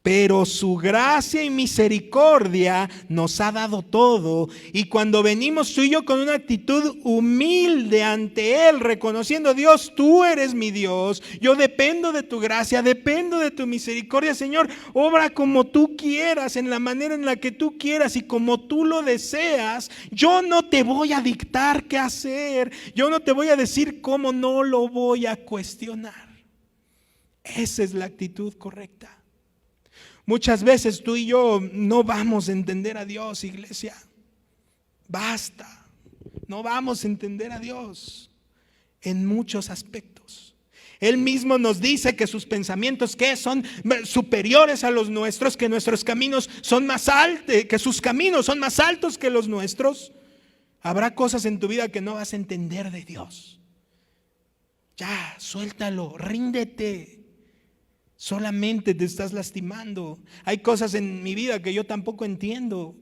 Pero su gracia y misericordia nos ha dado todo. Y cuando venimos tú y yo con una actitud humilde ante Él, reconociendo: Dios, tú eres mi Dios, yo dependo de tu gracia, dependo de tu misericordia, Señor, obra como tú quieras, en la manera en la que tú quieras y como tú lo deseas. Yo no te voy a dictar qué hacer, yo no te voy a decir cómo, no lo voy a cuestionar. Esa es la actitud correcta. Muchas veces tú y yo no vamos a entender a Dios, iglesia. Basta. No vamos a entender a Dios en muchos aspectos. Él mismo nos dice que sus pensamientos ¿qué? Son superiores a los nuestros, que nuestros caminos son más altos, que sus caminos son más altos que los nuestros. Habrá cosas en tu vida que no vas a entender de Dios. Ya, suéltalo, ríndete. Solamente te estás lastimando. Hay cosas en mi vida que yo tampoco entiendo,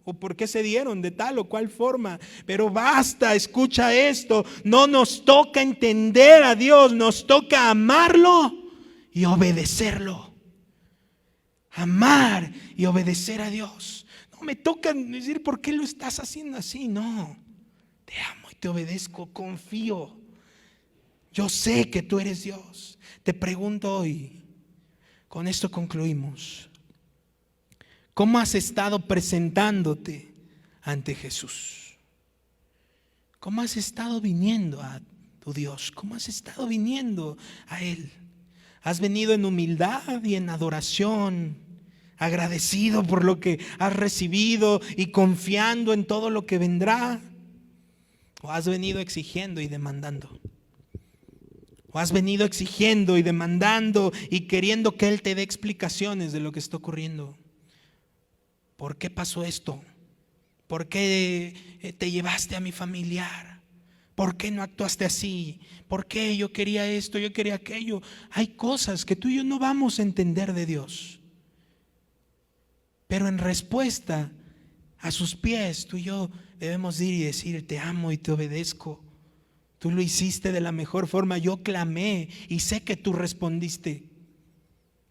o por qué se dieron de tal o cual forma. Pero basta, escucha esto. No nos toca entender a Dios, nos toca amarlo y obedecerlo. Amar y obedecer a Dios. No me toca decir por qué lo estás haciendo así. No, te amo y te obedezco, confío. Yo sé que tú eres Dios. Te pregunto hoy, con esto concluimos. ¿Cómo has estado presentándote ante Jesús? ¿Cómo has estado viniendo a tu Dios? ¿Cómo has estado viniendo a Él? ¿Has venido en humildad y en adoración, agradecido por lo que has recibido y confiando en todo lo que vendrá? ¿O has venido exigiendo y demandando? ¿O has venido exigiendo y demandando y queriendo que Él te dé explicaciones de lo que está ocurriendo? ¿Por qué pasó esto? ¿Por qué te llevaste a mi familiar? ¿Por qué no actuaste así? ¿Por qué yo quería esto, yo quería aquello? Hay cosas que tú y yo no vamos a entender de Dios. Pero en respuesta a sus pies, tú y yo debemos ir y decir: te amo y te obedezco. Tú lo hiciste de la mejor forma. Yo clamé y sé que tú respondiste.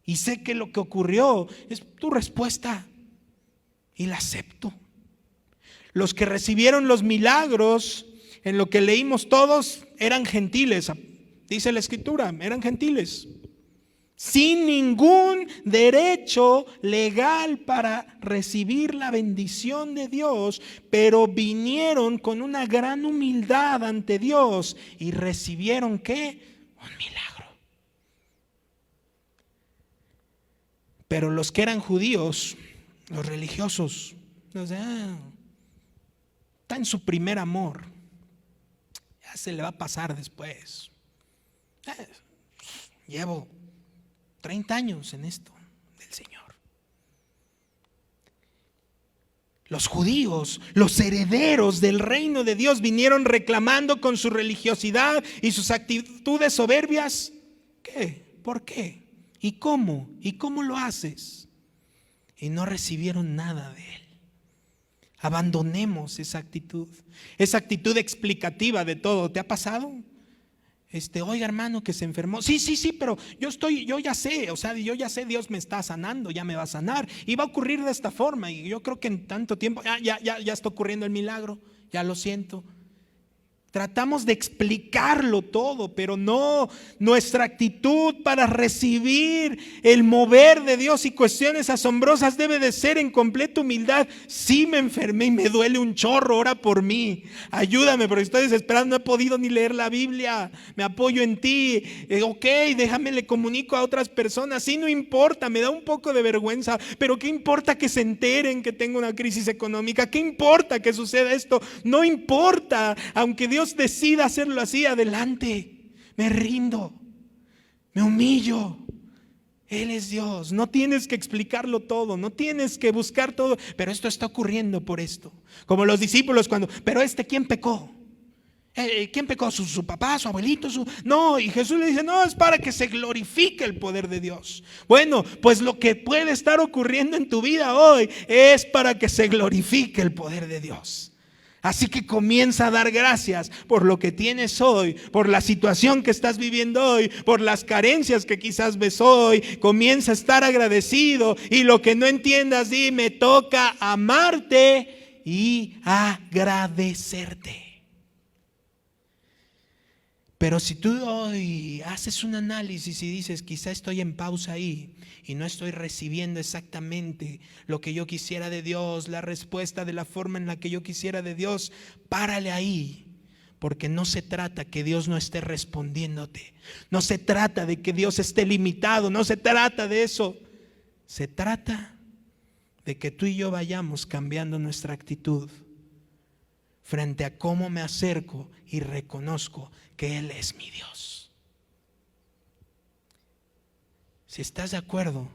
Y sé que lo que ocurrió es tu respuesta. Y la acepto. Los que recibieron los milagros, en lo que leímos todos, eran gentiles. Dice la Escritura, eran gentiles. Sin ningún derecho legal para recibir la bendición de Dios, pero vinieron con una gran humildad ante Dios y recibieron ¿qué? Un milagro. Pero los que eran judíos, los religiosos, está en su primer amor, ya se le va a pasar después. Llevo 30 años en esto del Señor. Los judíos, los herederos del reino de Dios, vinieron reclamando con su religiosidad y sus actitudes soberbias. ¿Qué? ¿Por qué? ¿Y cómo? ¿Y cómo lo haces? Y no recibieron nada de Él. Abandonemos esa actitud explicativa de todo. ¿Te ha pasado? Oiga, hermano, que se enfermó. Sí, pero yo ya sé, Dios me está sanando, ya me va a sanar y va a ocurrir de esta forma. Y yo creo que en tanto tiempo ya está ocurriendo el milagro, ya lo siento. Tratamos de explicarlo todo, pero no, nuestra actitud para recibir el mover de Dios y cuestiones asombrosas debe de ser en completa humildad. Sí me enfermé y me duele un chorro, ora por mí, ayúdame porque estoy desesperado, no he podido ni leer la Biblia, me apoyo en ti, ok, déjame le comunico a otras personas, sí, no importa, me da un poco de vergüenza, pero ¿qué importa que se enteren que tengo una crisis económica? ¿Qué importa que suceda esto? No importa, aunque Dios decida hacerlo así, adelante, me rindo, me humillo. Él es Dios, no tienes que explicarlo todo, no tienes que buscar todo, pero esto está ocurriendo por esto. Como los discípulos pero ¿quién pecó? ¿Quién pecó? ¿Su papá, su abuelito? No, y Jesús le dice, no, es para que se glorifique el poder de Dios. Bueno, pues lo que puede estar ocurriendo en tu vida hoy es para que se glorifique el poder de Dios. Así que comienza a dar gracias por lo que tienes hoy, por la situación que estás viviendo hoy, por las carencias que quizás ves hoy. Comienza a estar agradecido y lo que no entiendas, me toca amarte y agradecerte. Pero si tú hoy haces un análisis y dices, quizá estoy en pausa ahí y no estoy recibiendo exactamente lo que yo quisiera de Dios, la respuesta de la forma en la que yo quisiera de Dios, párale ahí. Porque no se trata que Dios no esté respondiéndote. No se trata de que Dios esté limitado. No se trata de eso. Se trata de que tú y yo vayamos cambiando nuestra actitud frente a cómo me acerco y reconozco que Él es mi Dios. Si estás de acuerdo,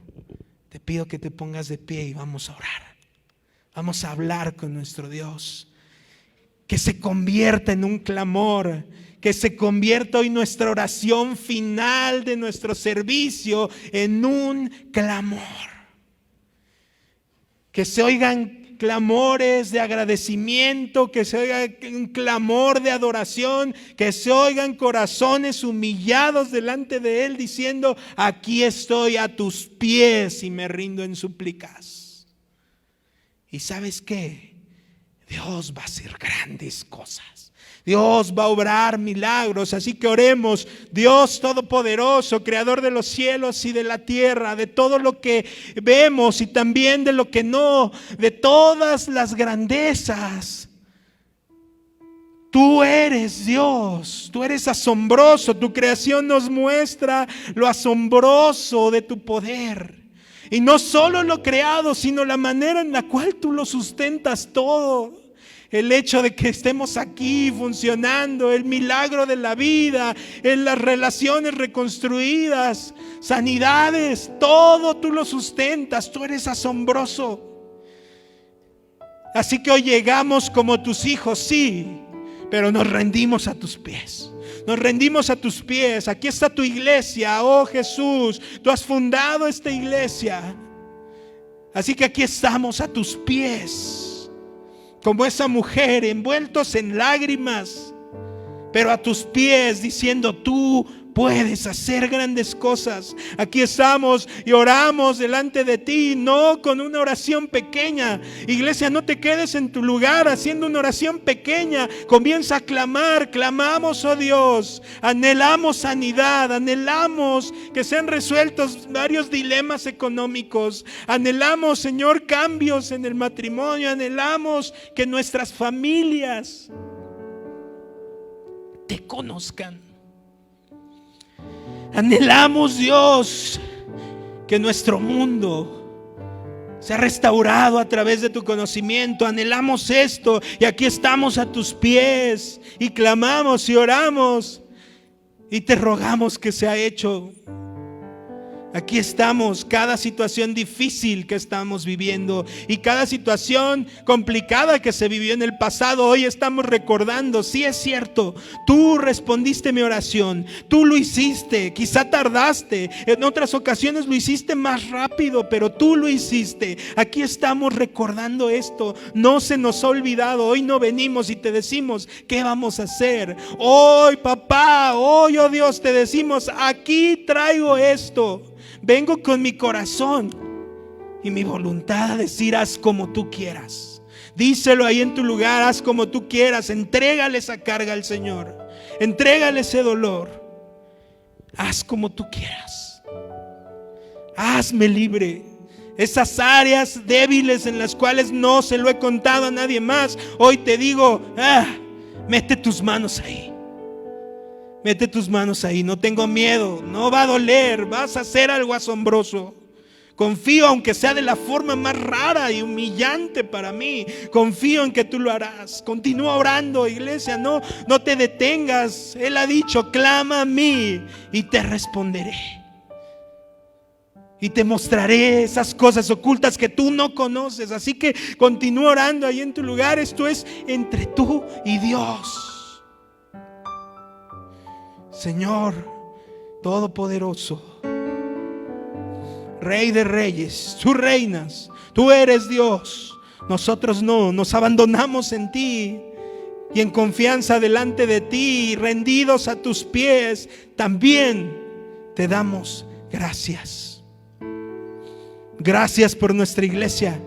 te pido que te pongas de pie y vamos a orar. Vamos a hablar con nuestro Dios. Que se convierta en un clamor, que se convierta hoy nuestra oración final de nuestro servicio en un clamor. Que se oigan clamores de agradecimiento, que se oiga un clamor de adoración, que se oigan corazones humillados delante de Él diciendo: aquí estoy a tus pies y me rindo en súplicas. ¿Y sabes qué? Dios va a hacer grandes cosas. Dios va a obrar milagros. Así que oremos. Dios Todopoderoso, Creador de los cielos y de la tierra, de todo lo que vemos y también de lo que no, de todas las grandezas. Tú eres Dios, tú eres asombroso. Tu creación nos muestra lo asombroso de tu poder. Y no solo lo creado, sino la manera en la cual tú lo sustentas todo. El hecho de que estemos aquí funcionando, el milagro de la vida, en las relaciones reconstruidas, sanidades, todo tú lo sustentas, tú eres asombroso. Así que hoy llegamos como tus hijos, sí, pero nos rendimos a tus pies. Nos rendimos a tus pies. Aquí está tu iglesia, oh Jesús. Tú has fundado esta iglesia. Así que aquí estamos a tus pies, como esa mujer, envueltos en lágrimas, pero a tus pies diciendo: tú puedes hacer grandes cosas. Aquí estamos y oramos delante de ti, no con una oración pequeña. Iglesia, no te quedes en tu lugar haciendo una oración pequeña. Comienza a clamar. Clamamos, oh Dios. Anhelamos sanidad. Anhelamos que sean resueltos varios dilemas económicos. Anhelamos, Señor, cambios en el matrimonio. Anhelamos que nuestras familias te conozcan. Anhelamos, Dios, que nuestro mundo sea restaurado a través de tu conocimiento. Anhelamos esto y aquí estamos a tus pies y clamamos y oramos y te rogamos que sea hecho. Aquí estamos, cada situación difícil que estamos viviendo y cada situación complicada que se vivió en el pasado, hoy estamos recordando: sí, es cierto, tú respondiste mi oración, tú lo hiciste, quizá tardaste, en otras ocasiones lo hiciste más rápido, pero tú lo hiciste. Aquí estamos recordando esto, no se nos ha olvidado. Hoy no venimos y te decimos ¿qué vamos a hacer? Hoy, papá, hoy, oh Dios, te decimos: aquí traigo esto. Vengo con mi corazón y mi voluntad a decir: haz como tú quieras. Díselo ahí en tu lugar: haz como tú quieras. Entrégale esa carga al Señor. Entrégale ese dolor. Haz como tú quieras. Hazme libre. Esas áreas débiles en las cuales no se lo he contado a nadie más, hoy te digo: mete tus manos ahí. Mete tus manos ahí, no tengo miedo, no va a doler, vas a hacer algo asombroso. Confío, aunque sea de la forma más rara y humillante para mí, confío en que tú lo harás. Continúa orando, iglesia, no te detengas. Él ha dicho: clama a mí y te responderé. Y te mostraré esas cosas ocultas que tú no conoces. Así que continúa orando ahí en tu lugar. Esto es entre tú y Dios. Señor Todopoderoso, Rey de reyes, tú reinas, tú eres Dios. Nosotros no, nos abandonamos en ti y en confianza delante de ti, rendidos a tus pies, también te damos gracias. Gracias por nuestra iglesia.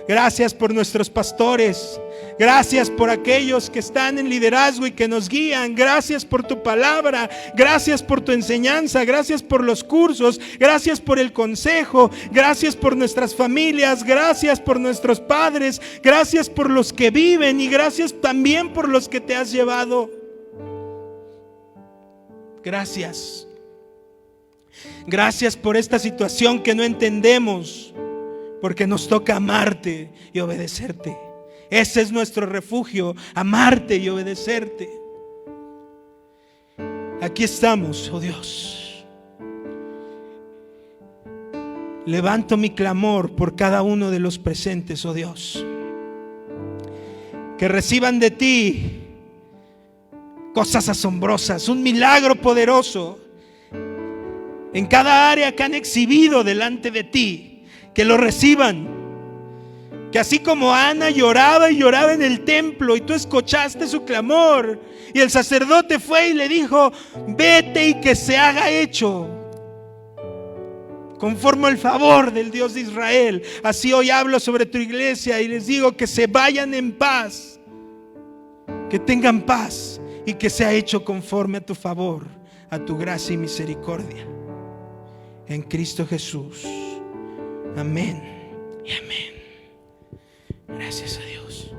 Gracias por nuestros pastores. Gracias por aquellos que están en liderazgo y que nos guían. Gracias por tu palabra. Gracias por tu enseñanza. Gracias por los cursos. Gracias por el consejo. Gracias por nuestras familias. Gracias por nuestros padres. Gracias por los que viven y gracias también por los que te has llevado. Gracias. Gracias por esta situación que no entendemos, porque nos toca amarte y obedecerte. Ese es nuestro refugio, amarte y obedecerte. Aquí estamos, oh Dios. levanto mi clamor por cada uno de los presentes, oh Dios. Que reciban de ti cosas asombrosas, un milagro poderoso en cada área que han exhibido delante de ti. Que lo reciban. Que así como Ana lloraba y lloraba en el templo y tú escuchaste su clamor y el sacerdote fue y le dijo: vete y que se haga hecho conforme al favor del Dios de Israel. Así hoy hablo sobre tu iglesia y les digo que se vayan en paz, que tengan paz y que sea hecho conforme a tu favor, a tu gracia y misericordia. En Cristo Jesús. Amén y amén. Gracias a Dios.